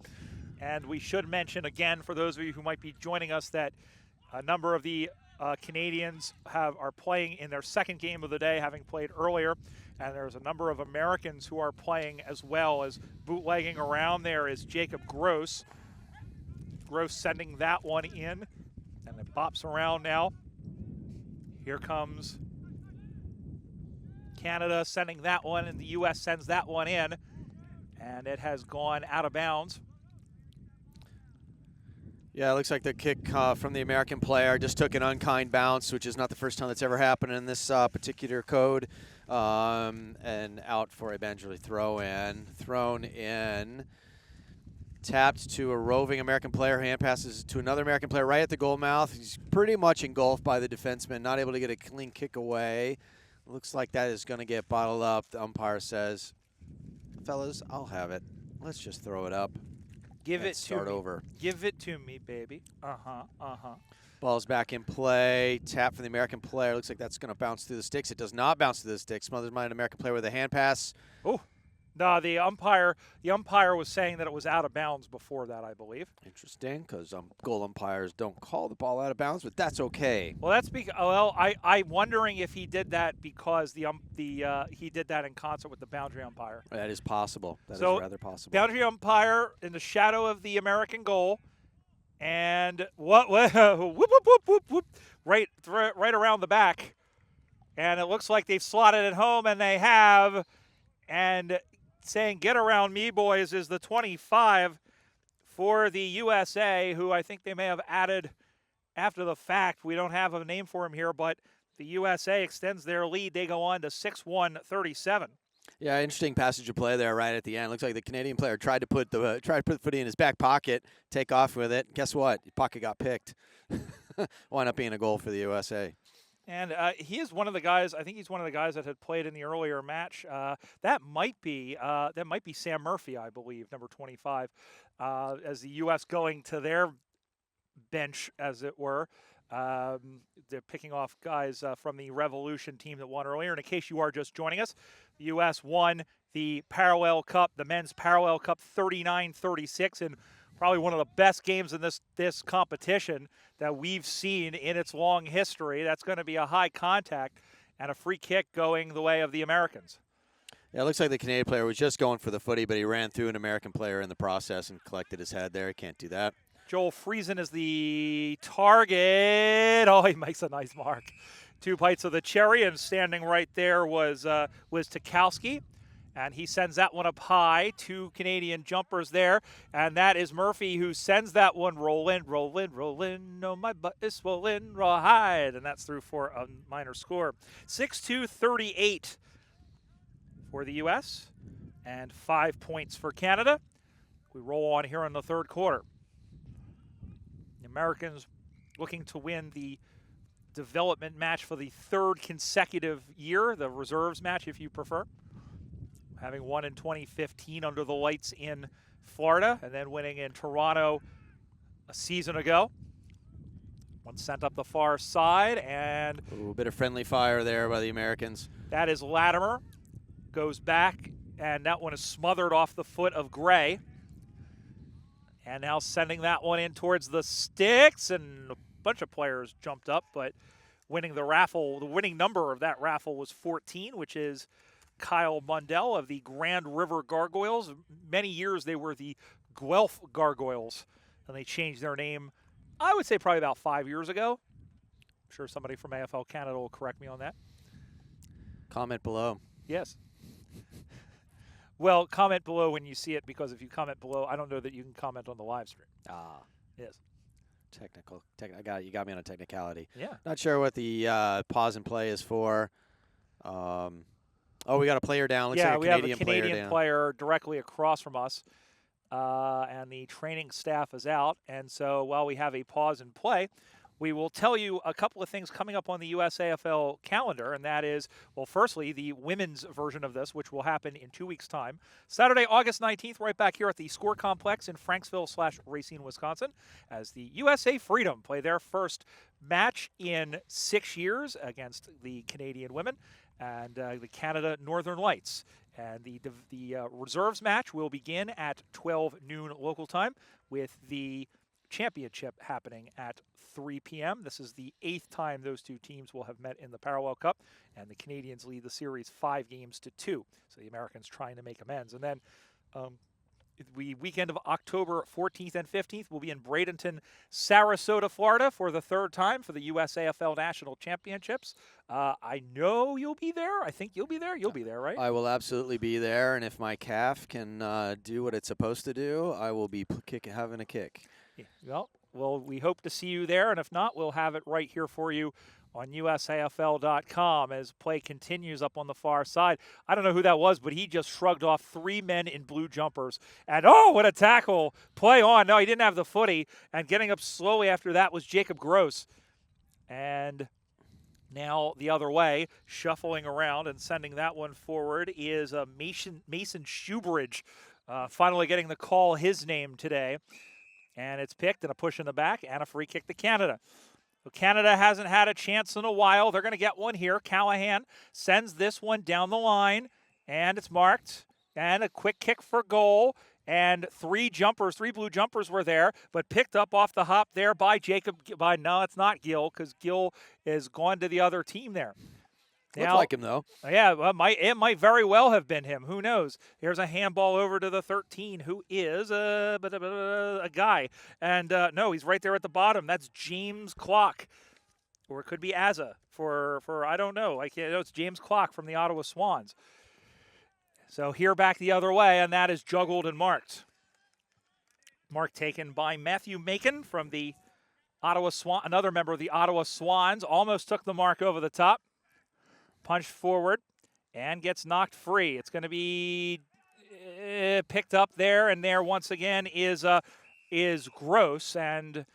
and we should mention again, for those of you who might be joining us, that a number of the Canadians are playing in their second game of the day, having played earlier, and there's a number of Americans who are playing as well. As bootlegging around there is Jacob Gross. Gross sending that one in, and it bops around now. Here comes Canada sending that one, and the U.S. sends that one in, and it has gone out of bounds. Yeah, it looks like the kick from the American player just took an unkind bounce, which is not the first time that's ever happened in this particular code. And out for a Banjuli throw-in. Thrown in. Tapped to a roving American player. Hand passes to another American player right at the goal mouth. He's pretty much engulfed by the defenseman, not able to get a clean kick away. Looks like that is going to get bottled up. The umpire says, fellas, I'll have it. Let's just throw it up. Give it to me. Over. Give it to me, baby. Ball's back in play. Tap from the American player. Looks like that's going to bounce through the sticks. It does not bounce through the sticks. Smothers by an American player with a hand pass. Oh. No, the umpire was saying that it was out of bounds before that, I believe. Interesting, because goal umpires don't call the ball out of bounds, but that's okay. Well, that's because I'm wondering if he did that because he did that in concert with the boundary umpire. That is possible. That is rather possible. Boundary umpire in the shadow of the American goal, and whoop, whoop, whoop, whoop, whoop, right around the back, and it looks like they've slotted it home, and they have, and saying, "Get around me, boys," is the 25 for the USA, who I think they may have added after the fact. We don't have a name for him here, but the USA extends their lead. They go on to 6-1-37. Yeah, interesting passage of play there right at the end. Looks like the Canadian player tried to put the foot in his back pocket, take off with it. Guess what? The pocket got picked. Wound up being a goal for the USA. And he is one of the guys. I think he's one of the guys that had played in the earlier match. That might be Sam Murphy, I believe, number 25, as the U.S. going to their bench, as it were. They're picking off guys from the Revolution team that won earlier. And in case you are just joining us, the U.S. won the Parallel Cup, the men's Parallel Cup, 39-36, and probably one of the best games in this competition that we've seen in its long history. That's going to be a high contact and a free kick going the way of the Americans. Yeah, it looks like the Canadian player was just going for the footy, but he ran through an American player in the process and collected his head there. He can't do that. Joel Friesen is the target. Oh, he makes a nice mark. 2 bites of the cherry, and standing right there was Tukowski. And he sends that one up high. 2 Canadian jumpers there. And that is Murphy who sends that one rolling. Oh, my butt is swollen, rawhide. And that's through for a minor score. 6-2-38 for the U.S. and 5 points for Canada. We roll on here in the third quarter. The Americans looking to win the development match for the third consecutive year, the reserves match if you prefer. Having won in 2015 under the lights in Florida, and then winning in Toronto a season ago. One sent up the far side, and Ooh, a bit of friendly fire there by the Americans. that is Latimer. Goes back, and that one is smothered off the foot of Gray. And now sending that one in towards the sticks, and a bunch of players jumped up, but winning the raffle, the winning number of that raffle was 14, which is Kyle Mundell of the Grand River Gargoyles. Many years they were the Guelph Gargoyles, and they changed their name, I would say probably about 5 years ago. I'm sure somebody from AFL Canada will correct me on that. Comment below. Yes. Well, comment below when you see it, because if you comment below, I don't know that you can comment on the live stream. Ah. Yes. Technical. You got me on a technicality. Yeah. Not sure what the pause and play is for. Oh, we got a player down. Looks like a we have a Canadian Canadian player directly across from us, and the training staff is out. And so while we have a pause and play, we will tell you a couple of things coming up on the USAFL calendar, and that is, well, firstly, the women's version of this, which will happen in 2 weeks' time. Saturday, August 19th, right back here at the Score Complex in Franksville/Racine, Wisconsin, as the USA Freedom play their first match in 6 years against the Canadian women and the Canada Northern Lights. And the reserves match will begin at 12 noon local time, with the championship happening at 3 p.m. This is the 8th time those two teams will have met in the Parallel Cup, and the Canadians lead the series 5-2. So the Americans trying to make amends. And then the weekend of October 14th and 15th will be in Bradenton, Sarasota, Florida for the 3rd time for the USAFL National Championships. I know you'll be there. I think you'll be there. You'll be there, right? I will absolutely be there, and if my calf can do what it's supposed to do, I will be having a kick. Yeah. Well, we hope to see you there, and if not, we'll have it right here for you on USAFL.com as play continues up on the far side. I don't know who that was, but he just shrugged off 3 men in blue jumpers. And, oh, what a tackle. Play on. No, he didn't have the footy. And getting up slowly after that was Jacob Gross. And now the other way, shuffling around and sending that one forward is Mason Shoebridge, finally getting the call his name today. And it's picked, and a push in the back, and a free kick to Canada. So Canada hasn't had a chance in a while. They're going to get one here. Callahan sends this one down the line, and it's marked. And a quick kick for goal. And 3 blue jumpers were there, but picked up off the hop there by no, it's not Gill, because Gill is gone to the other team there. Looked like him, though. Yeah, it might very well have been him. Who knows? Here's a handball over to the 13, who is a guy. And, no, he's right there at the bottom. That's James Clock. Or it could be Azza for I don't know. It's James Clock from the Ottawa Swans. So here back the other way, and that is juggled and marked. Mark taken by Matthew Macon from the Ottawa Swan, another member of the Ottawa Swans. Almost took the mark over the top. Punched forward and gets knocked free. It's going to be picked up there, and there once again is Gross, and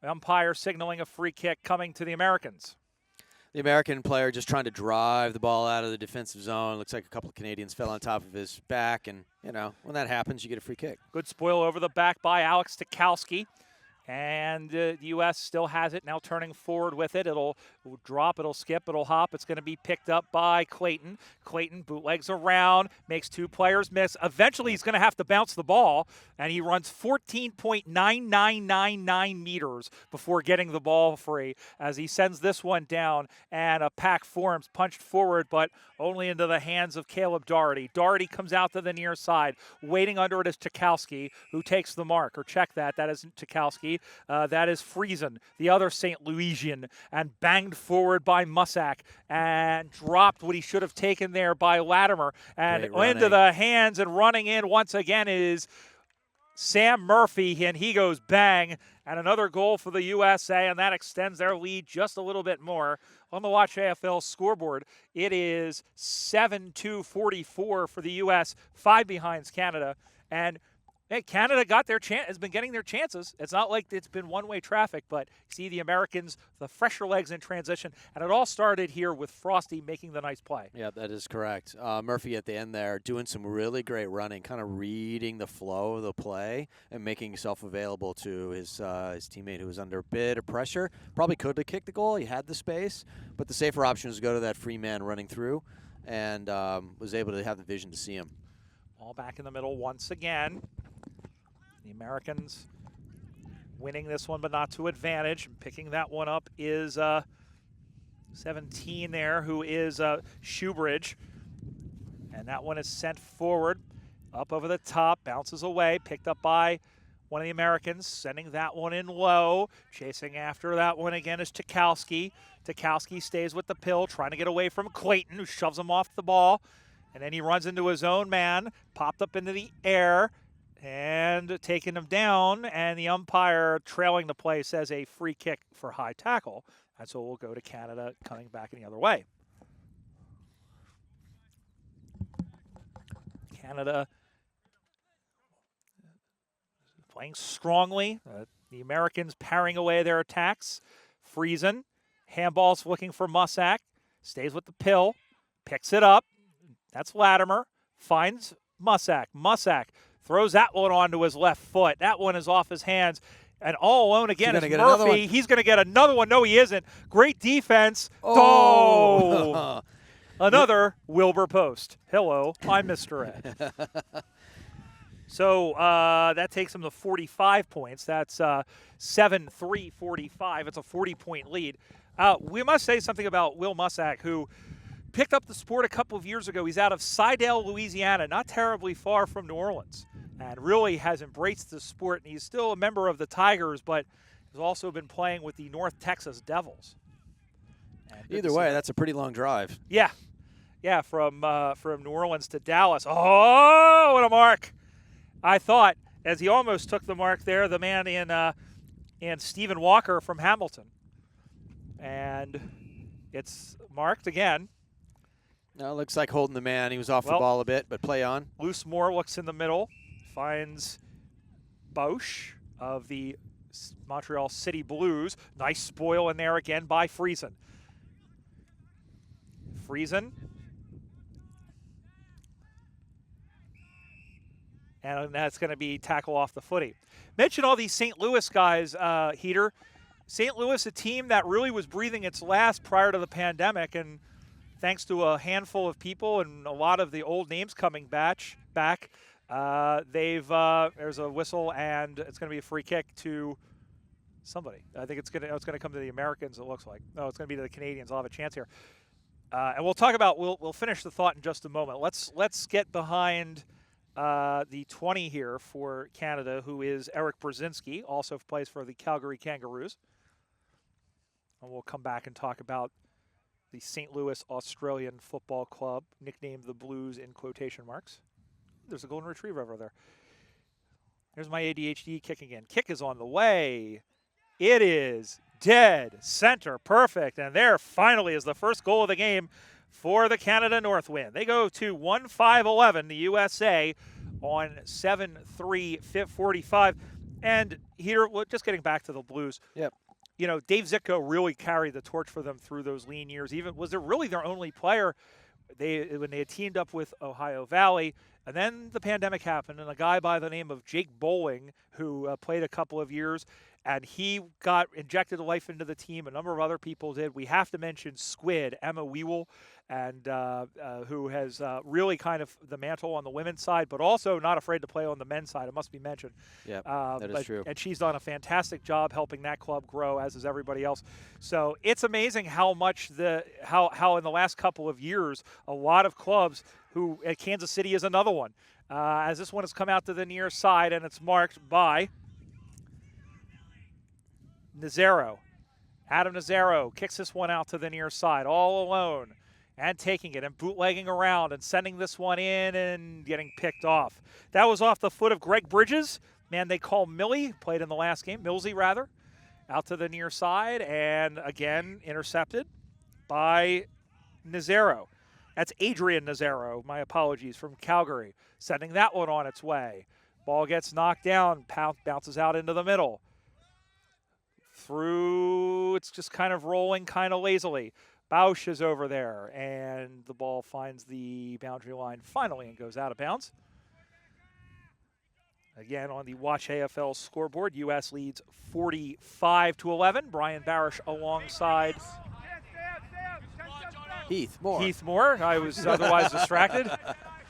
umpire signaling a free kick coming to the Americans. The American player just trying to drive the ball out of the defensive zone. Looks like a couple of Canadians fell on top of his back, and, you know, when that happens, you get a free kick. Good spoil over the back by Alex Tukowski. And the U.S. still has it, now turning forward with it. It'll drop, it'll skip, it'll hop. It's going to be picked up by Clayton. Clayton bootlegs around, makes 2 players miss. Eventually, he's going to have to bounce the ball, and he runs 14.9999 meters before getting the ball free as he sends this one down, and a pack forms, punched forward, but only into the hands of Caleb Doherty. Doherty comes out to the near side. Waiting under it is Tukowski, who takes the mark. Or check that. That isn't Tukowski. That is Friesen, the other St. Louisian, and banged forward by Mussack and dropped what he should have taken there by Latimer. And into the hands and running in once again is Sam Murphy, and he goes bang. And another goal for the USA, and that extends their lead just a little bit more. On the Watch AFL scoreboard, it is 7-2-44 for the U.S., 5 behind Canada. And Hey, Canada got their chance. Has been getting their chances. It's not like it's been one-way traffic, but see the Americans, the fresher legs in transition, and it all started here with Frosty making the nice play. Yeah, that is correct. Murphy at the end there doing some really great running, kind of reading the flow of the play and making himself available to his teammate who was under a bit of pressure. Probably could have kicked the goal. He had the space, but the safer option was to go to that free man running through, and was able to have the vision to see him. All back in the middle once again. The Americans winning this one, but not to advantage. And picking that one up is 17 there, who is Shoebridge. And that one is sent forward, up over the top, bounces away, picked up by one of the Americans, sending that one in low. Chasing after that one again is Chakowski. Chakowski stays with the pill, trying to get away from Clayton, who shoves him off the ball. And then he runs into his own man, popped up into the air, and taking him down, and the umpire trailing the play says a free kick for high tackle. And so we'll go to Canada coming back in the other way. Canada playing strongly. The Americans parrying away their attacks. Friesen, handball's looking for Mussack. Stays with the pill, picks it up. That's Latimer, finds Mussack. Mussack throws that one onto his left foot. That one is off his hands. And all alone again is Murphy. He's going to get another one. No, he isn't. Great defense. Oh! Another Wilbur post. Hello, I'm Mr. Ed. So that takes him to 45 points. That's 7-3-45. It's a 40-point lead. We must say something about Will Mussack, who picked up the sport a couple of years ago. He's out of Sidell, Louisiana, not terribly far from New Orleans, and really has embraced the sport. And he's still a member of the Tigers, but has also been playing with the North Texas Devils. Either way, that's a pretty long drive. Yeah, from New Orleans to Dallas. Oh, what a mark! I thought, as he almost took the mark there, the man in Stephen Walker from Hamilton. And it's marked again. No, it looks like holding the man. He was off the ball a bit, but play on. Loose Moore looks in the middle, finds Bosch of the Montreal City Blues. Nice spoil in there again by Friesen. And that's going to be tackle off the footy. Mention all these St. Louis guys, Heater. St. Louis, a team that really was breathing its last prior to the pandemic, and thanks to a handful of people and a lot of the old names coming back, there's a whistle, and it's going to be a free kick to somebody. I think it's going to come to the Americans. It looks like. No, it's going to be to the Canadians. I'll have a chance here, and we'll talk about. We'll finish the thought in just a moment. Let's get behind the 20 here for Canada, who is Eric Brzezinski, also plays for the Calgary Kangaroos. And we'll come back and talk about the St. Louis Australian Football Club, nicknamed the Blues in quotation marks. There's a golden retriever over there. There's my ADHD kick again. Kick is on the way. It is dead center, perfect. And there finally is the first goal of the game for the Canada North win. They go to 1-5-11, the USA, on 7-3-45. And here, just getting back to the Blues. Yep. You know, Dave Zitko really carried the torch for them through those lean years. Even was it really their only player when they had teamed up with Ohio Valley, and then the pandemic happened, and a guy by the name of Jake Bowling, who played a couple of years, and he got injected life into the team. A number of other people did. We have to mention Squid, Emma Wewell, and who has really kind of the mantle on the women's side, but also not afraid to play on the men's side. It must be mentioned. Yeah, that is true. And she's done a fantastic job helping that club grow, as is everybody else. So it's amazing how much how in the last couple of years, a lot of clubs who at Kansas City is another one. As this one has come out to the near side, and it's marked by Nazaro. Adam Nazaro kicks this one out to the near side, all alone, and taking it and bootlegging around and sending this one in and getting picked off. That was off the foot of Greg Bridges. Man, they call Millie, played in the last game, Millsy rather, out to the near side, and again intercepted by Nazaro. That's Adrian Nazaro, my apologies, from Calgary, sending that one on its way. Ball gets knocked down, bounces out into the middle. Through, it's just kind of rolling kind of lazily. Bausch is over there, and the ball finds the boundary line finally and goes out of bounds. Again, on the Watch AFL scoreboard, U.S. leads 45-11. Brian Barish alongside Heath Moore. I was otherwise distracted.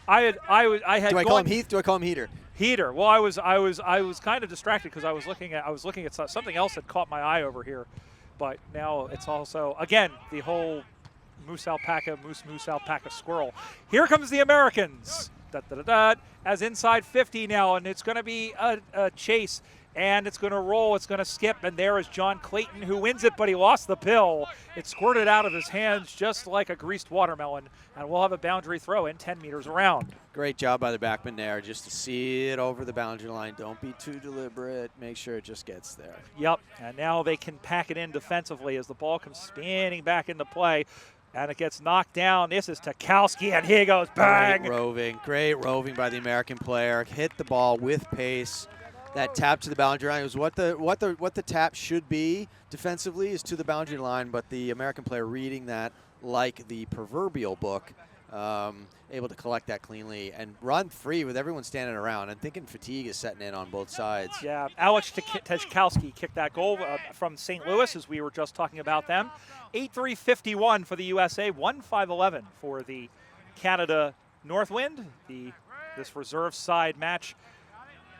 I had. Do I call him Heath? Do I call him Heater? Heater. Well, I was kind of distracted because I was looking at something else that caught my eye over here, but now it's also again the whole moose alpaca squirrel. Here comes the Americans. As inside 50 now, and it's going to be a chase, and it's going to roll, it's going to skip, and there is John Clayton who wins it, but he lost the pill. It squirted out of his hands just like a greased watermelon, and we'll have a boundary throw in 10 meters around. Great job by the backman there, just to see it over the boundary line. Don't be too deliberate. Make sure it just gets there. Yep, and now they can pack it in defensively as the ball comes spinning back into play. And it gets knocked down. This is Tukowski, and here goes, bang! Great roving by the American player. Hit the ball with pace. That tap to the boundary line was what the tap should be defensively, is to the boundary line. But the American player reading that like the proverbial book, able to collect that cleanly and run free with everyone standing around. And thinking fatigue is setting in on both sides. Yeah, Alex Tukowski kicked that goal from St. Louis, as we were just talking about them. 8-3-51 for the USA, 1-5-11 for the Canada Northwind. This reserve side match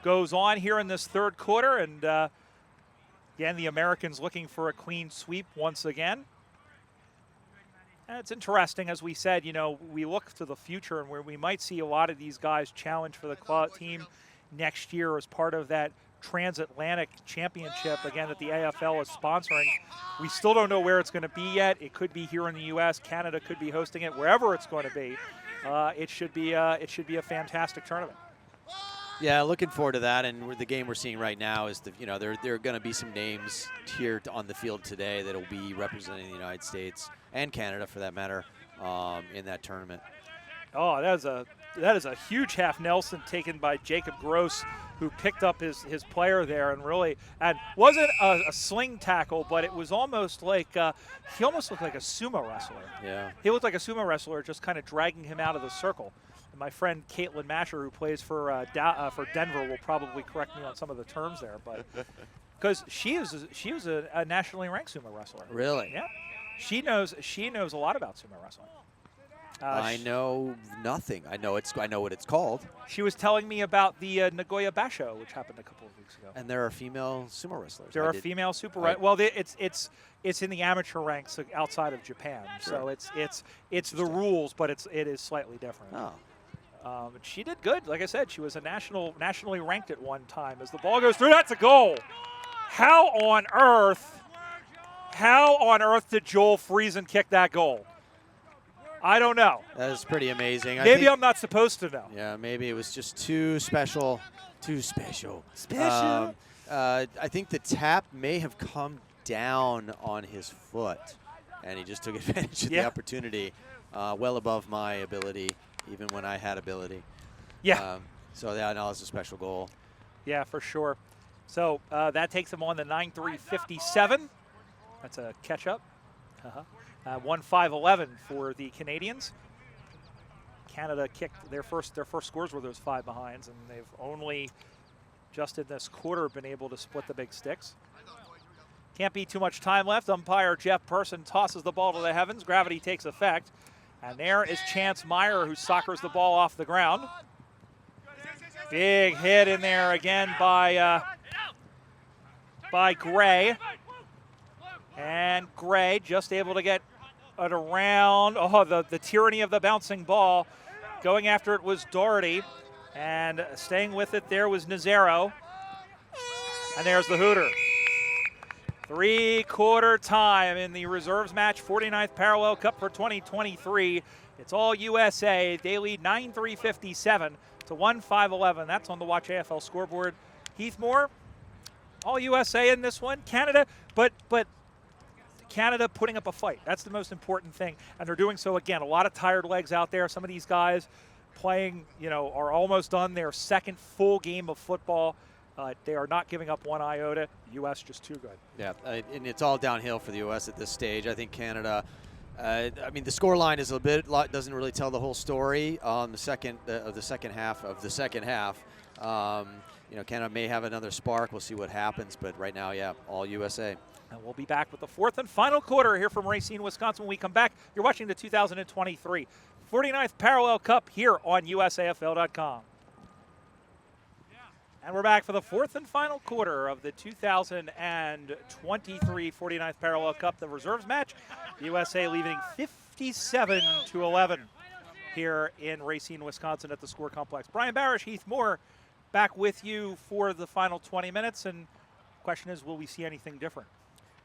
goes on here in this third quarter, and again, the Americans looking for a clean sweep once again. And it's interesting, as we said, we look to the future and where we might see a lot of these guys challenge for the team next year as part of that Transatlantic Championship, again, that the AFL is sponsoring. We still don't know where it's going to be yet. It could be here in the U.S. Canada could be hosting it. Wherever it's going to be, it should be a fantastic tournament. Yeah, looking forward to that. And the game we're seeing right now is there are going to be some names here on the field today that will be representing the United States and Canada, for that matter, in that tournament. Oh, that is a huge half Nelson taken by Jacob Gross, who picked up his player there and wasn't a sling tackle, but it was almost like he almost looked like a sumo wrestler. Yeah. He looked like a sumo wrestler, just kind of dragging him out of the circle. And my friend Caitlin Masher, who plays for Denver, will probably correct me on some of the terms there, but because she was a nationally ranked sumo wrestler. Really? Yeah. She knows a lot about sumo wrestling. I know nothing. I know what it's called. She was telling me about the Nagoya Basho, which happened a couple of weeks ago. And there are female sumo wrestlers. There are female well, it's in the amateur ranks outside of Japan, sure. So it's the rules, but it is slightly different. Oh. She did good. Like I said, she was nationally ranked at one time. As the ball goes through, that's a goal. How on earth did Joel Friesen kick that goal? I don't know. That is pretty amazing. Maybe I'm not supposed to know. Yeah, maybe it was just too special. Special. I think the tap may have come down on his foot, and he just took advantage of the opportunity, well above my ability, even when I had ability. Yeah. So that was a special goal. Yeah, for sure. So that takes him on the 9-3-57. That's a catch-up. 1-5-11 for the Canadians. Canada kicked their first scores were those 5 behinds, and they've only just in this quarter been able to split the big sticks. Can't be too much time left. Umpire Jeff Person tosses the ball to the heavens. Gravity takes effect. And there is Chance Meyer, who soccers the ball off the ground. Big hit in there again by Gray. And Gray just able to get it around. Oh, the tyranny of the bouncing ball. Going after it was Doherty. And staying with it there was Nazaro. And there's the Hooter. 3-quarter time in the reserves match, 49th Parallel Cup for 2023. It's all USA. They lead 9-3-57 to 1-5-11. That's on the Watch AFL scoreboard. Heath Moore, all USA in this one. Canada, but Canada putting up a fight. That's the most important thing. And they're doing so, again, a lot of tired legs out there. Some of these guys playing, are almost done their second full game of football. They are not giving up one iota. The U.S. just too good. Yeah, and it's all downhill for the U.S. at this stage. I think Canada. The score line is doesn't really tell the whole story on the second half. Canada may have another spark. We'll see what happens, but right now, yeah, all USA. And we'll be back with the fourth and final quarter here from Racine, Wisconsin. When we come back, you're watching the 2023 49th Parallel Cup here on USAFL.com. And we're back for the fourth and final quarter of the 2023 49th Parallel Cup, the reserves match. The USA leading 57-11 here in Racine, Wisconsin at the Score Complex. Brian Barish, Heath Moore, back with you for the final 20 minutes. And the question is, will we see anything different?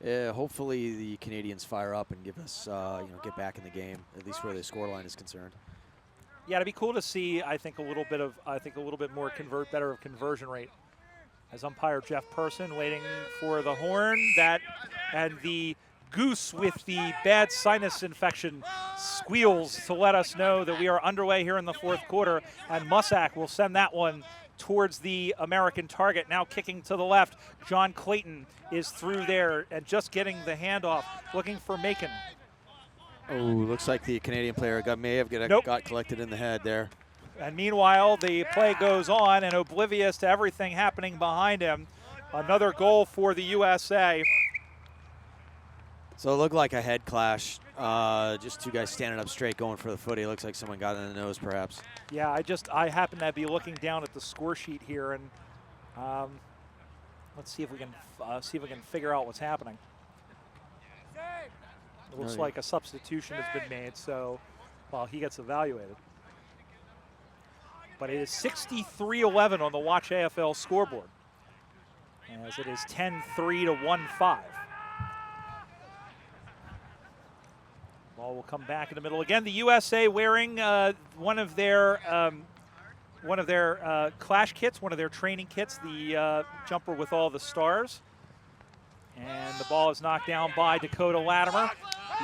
Hopefully the Canadians fire up and give us, get back in the game, at least where the scoreline is concerned. Yeah, it'd be cool to see. I think a little bit more better of conversion rate. As umpire Jeff Person waiting for the horn, and the goose with the bad sinus infection squeals to let us know that we are underway here in the fourth quarter. And Mussack will send that one towards the American target. Now kicking to the left, John Clayton is through there and just getting the handoff, looking for Macon. Oh, looks like the Canadian player may have got collected in the head there. And meanwhile, the play goes on, and oblivious to everything happening behind him, another goal for the USA. So it looked like a head clash. Just two guys standing up straight, going for the footy. Looks like someone got in the nose, perhaps. Yeah, I happen to be looking down at the score sheet here, and let's see if we can figure out what's happening. It looks like a substitution has been made, so he gets evaluated. But it is 63-11 on the Watch AFL scoreboard, as it is 10-3 to 1-5. Ball will come back in the middle again. The USA wearing one of their clash kits, one of their training kits, the jumper with all the stars. And the ball is knocked down by Dakota Latimer.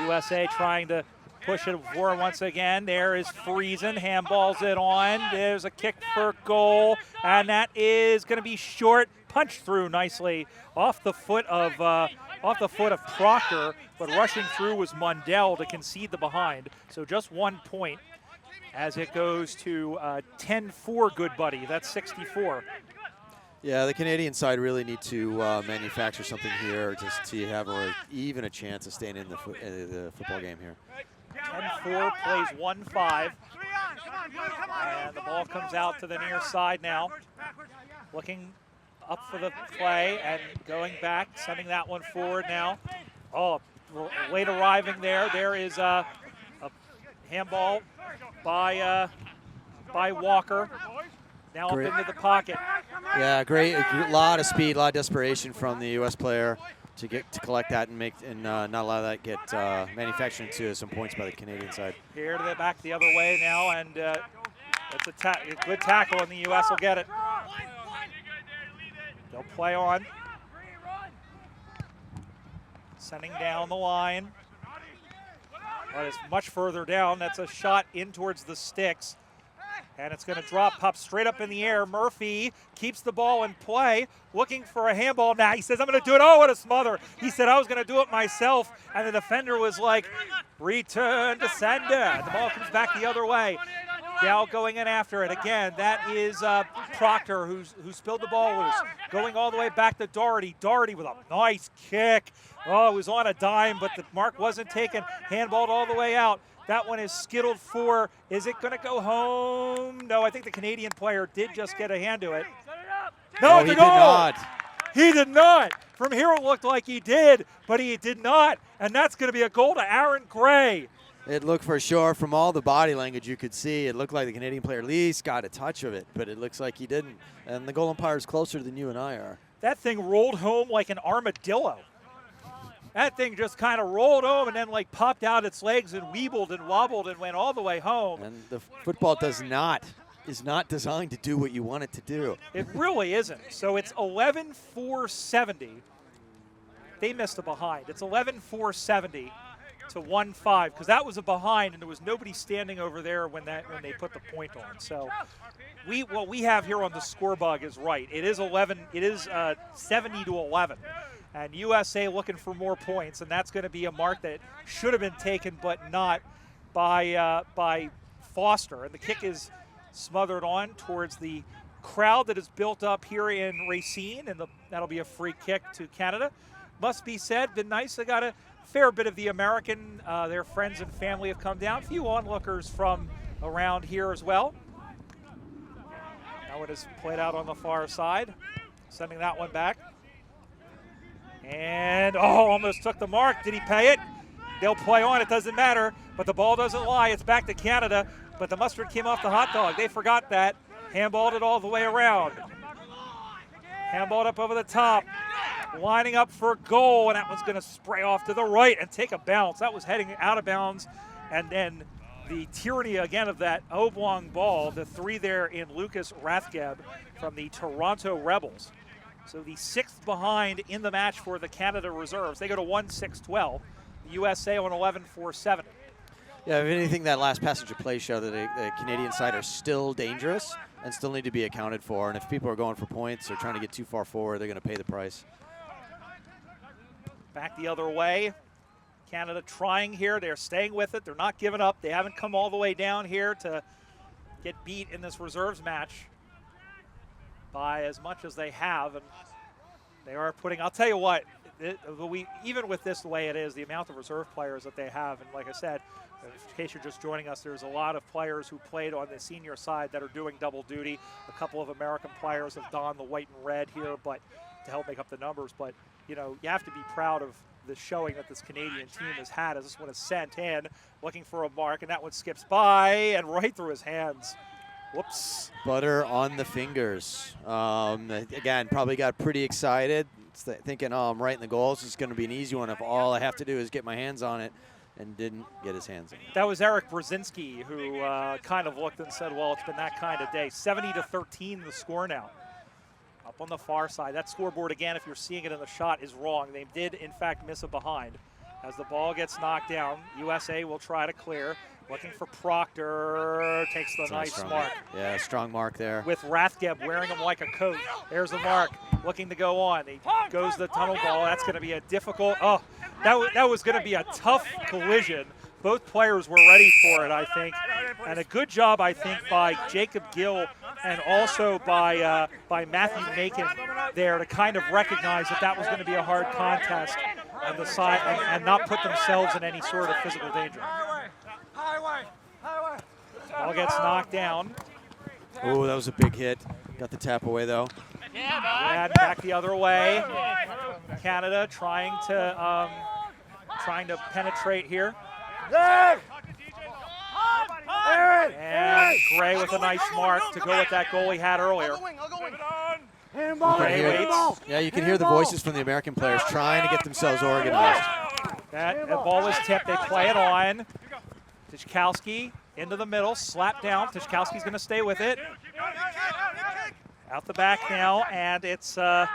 USA trying to push it forward once again. There is Friesen, handballs it on. There's a kick for goal, and that is going to be short. Punched through nicely off the foot of Proctor, but rushing through was Mundell to concede the behind. So just 1 point as it goes to 10-4 good buddy. That's 64. Yeah, the Canadian side really need to manufacture something here just to have even a chance of staying in the football game here. 10-4 plays 1-5. And the ball comes out to the near side now. Looking up for the play and going back, sending that one forward now. Oh, late arriving there. There is a handball by Walker. Now up into the pocket. Yeah, great. A lot of speed, a lot of desperation from the U.S. player to collect that and not allow that get manufactured into some points by the Canadian side. Here to the back the other way now, and it's a good tackle, and the U.S. will get it. They'll play on. Sending down the line. But it's much further down. That's a shot in towards the sticks. And it's going to pop straight up in the air. Murphy keeps the ball in play, looking for a handball. Now he says, I'm going to do it. Oh, what a smother. He said, I was going to do it myself. And the defender was like, return to sender. And the ball comes back the other way. Dow going in after it. Again, that is Proctor who spilled the ball loose. Going all the way back to Doherty. Doherty with a nice kick. Oh, it was on a dime, but the mark wasn't taken. Handballed all the way out. That one is skittled for. Is it going to go home? No, I think the Canadian player did just get a hand to it. No, it's a goal. Did not. He did not. From here it looked like he did, but he did not. And that's going to be a goal to Aaron Gray. It looked for sure from all the body language you could see. It looked like the Canadian player at least got a touch of it, but it looks like he didn't. And the goal umpire is closer than you and I are. That thing rolled home like an armadillo. That thing just kind of rolled home and then popped out its legs and weebled and wobbled and went all the way home. And the football is not designed to do what you want it to do. It really isn't. So it's 11-4-70. They missed a behind. It's 11-4-70 to 1-5, because that was a behind, and there was nobody standing over there when they put the point on. So what we have here on the score bug is right. It is 70 to 11, and USA looking for more points, and that's going to be a mark that should have been taken, but not by Foster. And the kick is smothered on towards the crowd that is built up here in Racine, and that'll be a free kick to Canada. Must be said, been nice. They got a fair bit of the American, their friends and family have come down. A few onlookers from around here as well. Now it is played out on the far side, sending that one back. And, almost took the mark. Did he pay it? They'll play on, it doesn't matter, but the ball doesn't lie. It's back to Canada, but the mustard came off the hot dog. They forgot that. Handballed it all the way around. Handballed up over the top. Lining up for a goal, and that one's going to spray off to the right and take a bounce. That was heading out of bounds, and then the tyranny again of that oblong ball, the three there in Lucas Rathgeb from the Toronto Rebels. So the 6th behind in the match for the Canada reserves. They go to 1-6-12. The USA on 11-4-7. Yeah, if anything, that last passenger play showed that the Canadian side are still dangerous and still need to be accounted for. And if people are going for points or trying to get too far forward, they're going to pay the price. Back the other way. Canada trying here. They're staying with it. They're not giving up. They haven't come all the way down here to get beat in this reserves match by as much as they have. And they are putting, I'll tell you what, even with this the way it is, the amount of reserve players that they have, and like I said, in case you're just joining us, there's a lot of players who played on the senior side that are doing double duty. A couple of American players have donned the white and red here, but to help make up the numbers. But you know, you have to be proud of the showing that this Canadian team has had, as this one is sent in, looking for a mark, and that one skips by and right through his hands. Whoops. Butter on the fingers. Again, probably got pretty excited, thinking, I'm right in the goal. This is going to be an easy one if all I have to do is get my hands on it, and didn't get his hands on it. That was Eric Brzezinski, who kind of looked and said, well, it's been that kind of day. 70-13 the score now. Up on the far side. That scoreboard, again, if you're seeing it in the shot, is wrong. They did, in fact, miss a behind. As the ball gets knocked down, USA will try to clear. Looking for Proctor. Takes the nice mark. Yeah, strong mark there. With Rathgeb wearing him like a coat. There's the mark. Looking to go on. He goes the tunnel ball. That's going to be a difficult. That was going to be a tough collision. Both players were ready for it, I think. And a good job, I think, by Jacob Gill and also by Matthew Macon there to kind of recognize that was going to be a hard contest on the side and not put themselves in any sort of physical danger. Ball gets knocked down. Oh, that was a big hit. Got the tap away, though. And back the other way. Canada trying to penetrate here. And Gray with a nice mark to go with that goal he had earlier. Gray waits. Yeah, you can hear the voices from the American players trying to get themselves organized. That ball was tipped. They play it on. Tychkowski into the middle, slap down. Tychkowski's going to stay with it. Out the back now, and it's I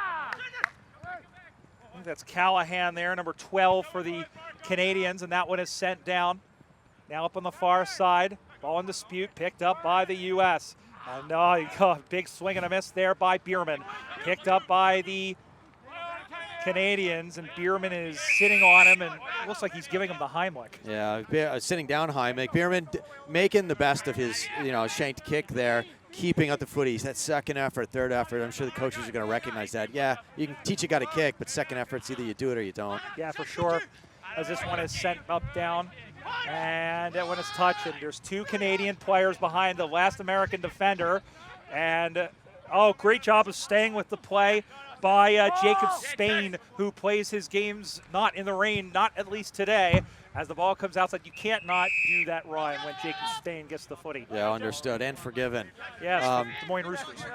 think that's Callahan there, number 12 for the Canadians, and that one is sent down. Now up on the far side, ball in dispute, picked up by the U.S. And big swing and a miss there by Bierman. Picked up by the Canadians, and Bierman is sitting on him, and it looks like he's giving him the Heimlich. Yeah, sitting down Heimlich. Bierman making the best of his, shanked kick there, keeping up the footies. That second effort, third effort, I'm sure the coaches are going to recognize that. Yeah, you can teach a guy to kick, but second effort's either you do it or you don't. Yeah, for sure. As this one is sent up down, and that one is touched, and there's two Canadian players behind the last American defender, and great job of staying with the play by Jacob Spain, who plays his games not in the rain, not at least today. As the ball comes outside, you can't not do that rhyme when Jacob Spain gets the footy. Yeah, understood and forgiven. Yes, Des Moines Roosters.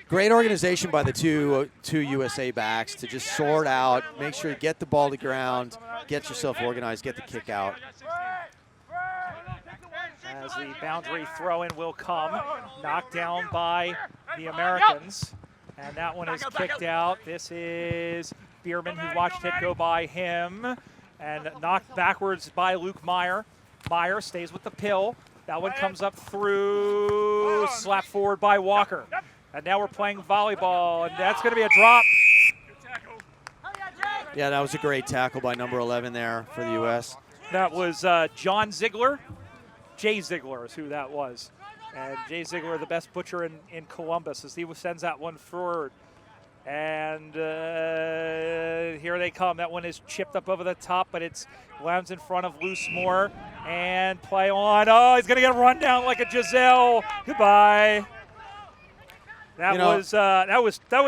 Great organization by the two USA backs to just sort out, make sure you get the ball to ground, get yourself organized, get the kick out. As the boundary throw-in will come, knocked down by the Americans. And that one is kicked out. This is Bierman, who watched it go by him. and knocked backwards by Luke Meyer. Meyer stays with the pill. That one comes up through, slapped forward by Walker. And now we're playing volleyball, and that's going to be a drop. Yeah, that was a great tackle by number 11 there for the U.S. That was John Ziegler. Jay Ziegler is who that was. And Jay Ziegler, the best butcher in Columbus, as he sends that one forward. And here they come. That one is chipped up over the top, but it's lands in front of Loose Moore. And play on. Oh, he's going to get run down like a Giselle. Goodbye. That was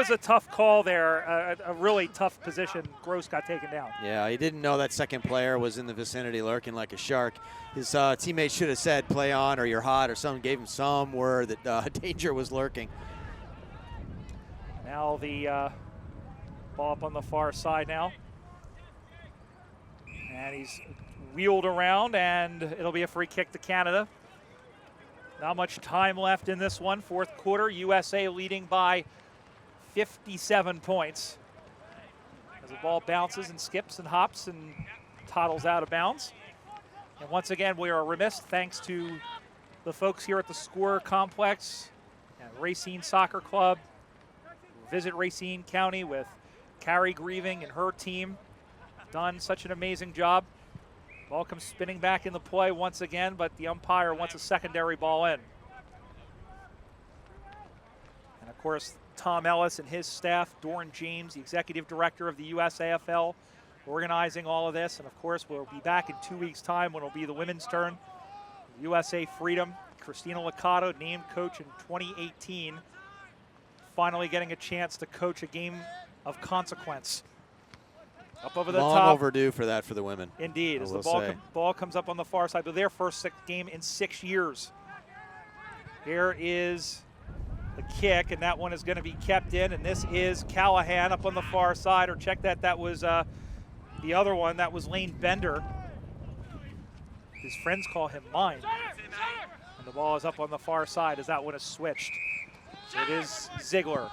a tough call there, a really tough position. Gross got taken down. Yeah, he didn't know that second player was in the vicinity lurking like a shark. His teammates should have said play on or you're hot or something, gave him some word that danger was lurking. Now the ball up on the far side now. And he's wheeled around, and it'll be a free kick to Canada. Not much time left in this one, fourth quarter. USA leading by 57 points. As the ball bounces and skips and hops and toddles out of bounds. And once again, we are remiss, thanks to the folks here at the Score Complex and Racine Soccer Club. Visit Racine County with Carrie Grieving and her team. Done such an amazing job. Ball comes spinning back into play once again, but the umpire wants a secondary ball in. And of course, Tom Ellis and his staff, Doran James, the executive director of the USAFL, organizing all of this. And of course, we'll be back in 2 weeks' time when it'll be the women's turn. USA Freedom, Christina Licata, named coach in 2018, finally getting a chance to coach a game of consequence. Up over the top. Long overdue for that for the women. Indeed, as the ball comes up on the far side, but their first game in 6 years. Here is the kick, and that one is going to be kept in, and this is Callahan up on the far side, or check that, that was the other one, that was Lane Bender. His friends call him mine. And the ball is up on the far side as that one is switched. It is Ziegler.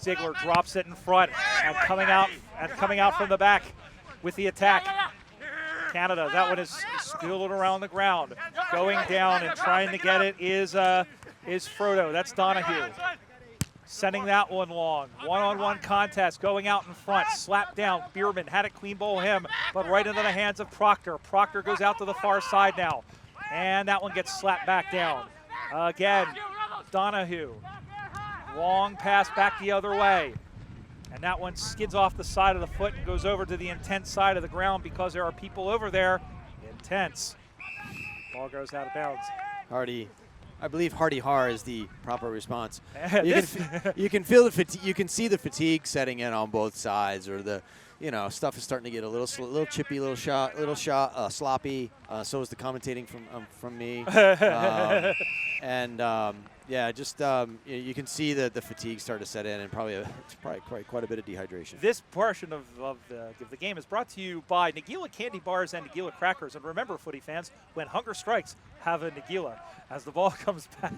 Ziegler drops it in front and coming out from the back with the attack. Canada, that one is spilled around the ground. Going down and trying to get it is Frodo. That's Donahue. Sending that one long. One-on-one contest going out in front. Slap down. Bierman had it clean bowl him, but right into the hands of Proctor. Proctor goes out to the far side now. And that one gets slapped back down. Again, Donahue. Long pass back the other way. And that one skids off the side of the foot and goes over to the intense side of the ground because there are people over there. Intense. Ball goes out of bounds. Hardy. I believe Hardy Har is the proper response. You can feel the you can see the fatigue setting in on both sides, or the stuff is starting to get a little chippy, sloppy. So is the commentating from me. Yeah, just you can see the fatigue start to set in, and probably quite a bit of dehydration. This portion of the game is brought to you by Nagila Candy Bars and Nagila Crackers. And remember, footy fans, when hunger strikes, have a Nagila. As the ball comes back.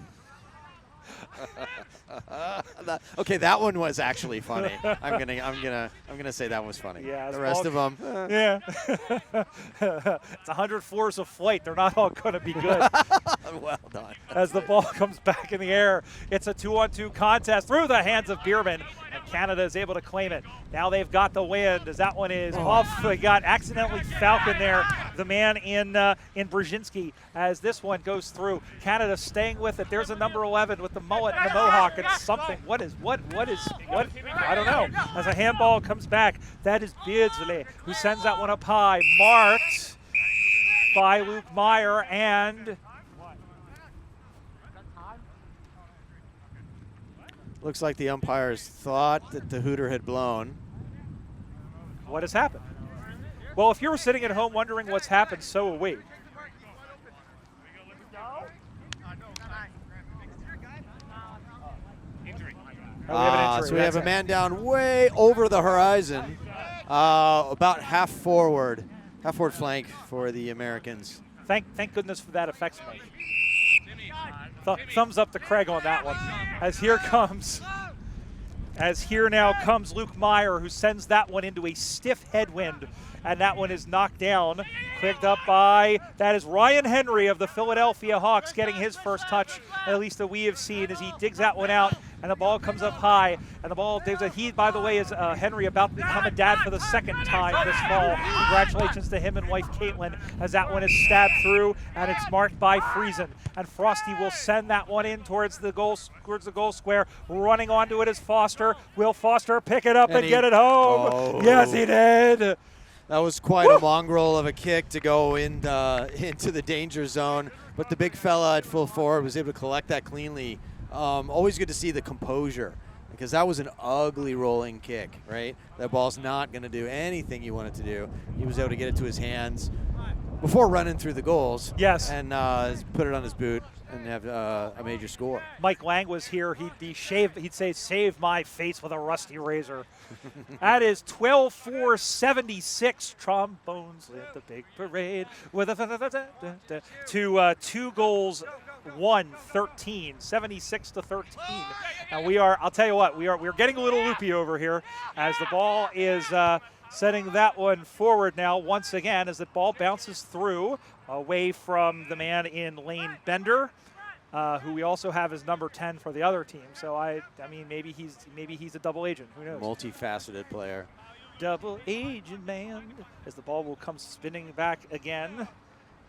Okay, that one was actually funny. I'm gonna say that was funny. Yeah, the rest of them. Yeah. It's 100 floors of flight. They're not all going to be good. Well done. As the ball comes back in the air, it's a 2-on-2 contest through the hands of Bierman, and Canada is able to claim it. Now they've got the wind, as that one is off. They got accidentally Falcon there, the man in Brzezinski, as this one goes through. Canada staying with it. There's a number 11 with the mullet and the mohawk and something. What? I don't know. As a handball comes back, that is Beardsley, who sends that one up high. Marked by Luke Meyer, and looks like the umpires thought that the hooter had blown. What has happened? Well, if you're sitting at home wondering what's happened, so are we. So we have a man down way over the horizon, about half forward flank for the Americans. Thank goodness for that effects make. Thumbs up to Craig on that one. As here comes As here now comes Luke Meyer, who sends that one into a stiff headwind, and that one is knocked down. Picked up by, that is Ryan Henry of the Philadelphia Hawks getting his first touch, at least that we have seen, as he digs that one out, and the ball comes up high, and the ball digs it. He, by the way, is Henry about to become a dad for the second time this fall. Congratulations to him and wife Caitlin, as that one is stabbed through, and it's marked by Friesen. And Frosty will send that one in towards the goal square. Running onto it is Foster. Will Foster pick it up and get it home? Oh. Yes, he did. That was quite a mongrel of a kick to go into the danger zone, but the big fella at full forward was able to collect that cleanly. Always good to see the composure, because that was an ugly rolling kick, right? That ball's not going to do anything you want it to do. He was able to get it to his hands before running through the goals. Yes. And put it on his boot and have a major score. Mike Lang was here. He'd say, "Save my face with a rusty razor." That is 12-4-76. Trombones lit the big parade with a to 2 goals. 13, 76-13. And we are, I'll tell you what, we're getting a little loopy over here as the ball is setting that one forward now once again as the ball bounces through away from the man in lane Bender, who we also have as number 10 for the other team. So I mean maybe he's a double agent. Who knows? Multifaceted player. Double agent man, as the ball will come spinning back again.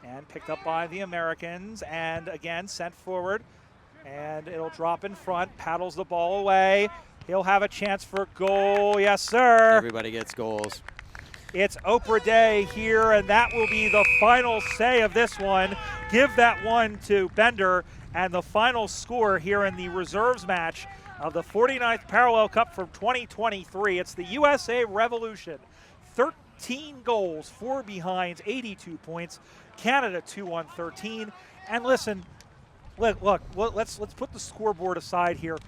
And picked up by the Americans, and again sent forward, and it'll drop in front, paddles the ball away. He'll have a chance for goal. Yes, sir. Everybody gets goals. It's Oprah Day here, and that will be the final say of this one. Give that one to Bender, and the final score here in the reserves match of the 49th Parallel Cup from 2023. It's the USA Revolution. 13 goals, 4 behinds, 82 points. Canada 2-1-13. And listen, look, let's put the scoreboard aside here.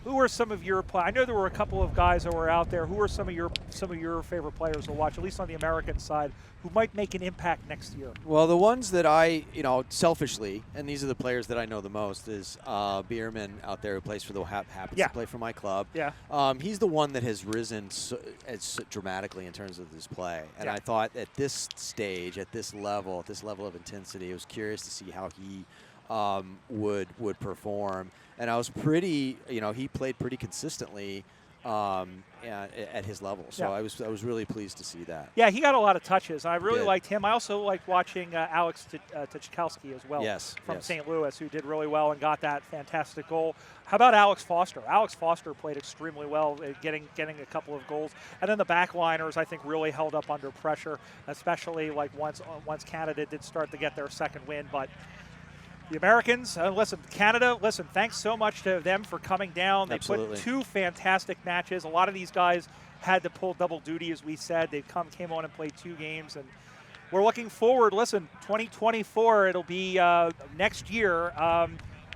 Who are some of your I know there were a couple of guys that were out there. Who are some of your favorite players to watch, at least on the American side, who might make an impact next year? Well, the ones that I, selfishly, and these are the players that I know the most, is Bierman out there who plays for the happens to play for my club. Yeah. He's the one that has risen dramatically in terms of his play, and I thought at this stage, at this level of intensity, I was curious to see how he would perform. And I was pretty, he played pretty consistently at his level. So I was really pleased to see that. Yeah, he got a lot of touches. I really liked him. I also liked watching Alex Tchaikovsky as well from St. Louis, who did really well and got that fantastic goal. How about Alex Foster? Alex Foster played extremely well, getting a couple of goals. And then the backliners, I think, really held up under pressure, especially like once Canada did start to get their second win. But the Americans, Canada, thanks so much to them for coming down. They put 2 fantastic matches. A lot of these guys had to pull double duty, as we said. They came on and played 2 games. And we're looking forward. 2024, it'll be next year.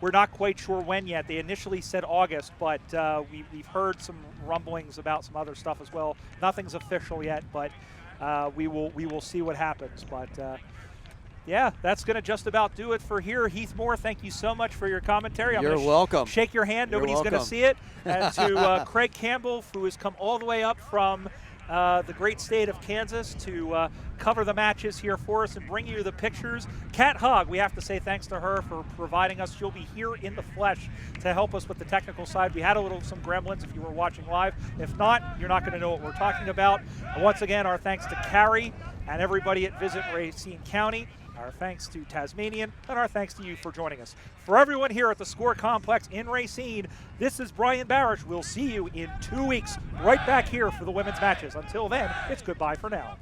We're not quite sure when yet. They initially said August, but we've heard some rumblings about some other stuff as well. Nothing's official yet, but we will see what happens. But yeah, that's going to just about do it for here. Heath Moore, thank you so much for your commentary. You're welcome. Shake your hand. Nobody's going to see it. And to Craig Campbell, who has come all the way up from the great state of Kansas to cover the matches here for us and bring you the pictures. Kat Hogg, we have to say thanks to her for providing us. She'll be here in the flesh to help us with the technical side. We had some gremlins if you were watching live. If not, you're not going to know what we're talking about. And once again, our thanks to Carrie and everybody at Visit Racine County. Our thanks to Tasmanian, and our thanks to you for joining us. For everyone here at the Score Complex in Racine, this is Brian Barish. We'll see you in 2 weeks right back here for the women's matches. Until then, it's goodbye for now.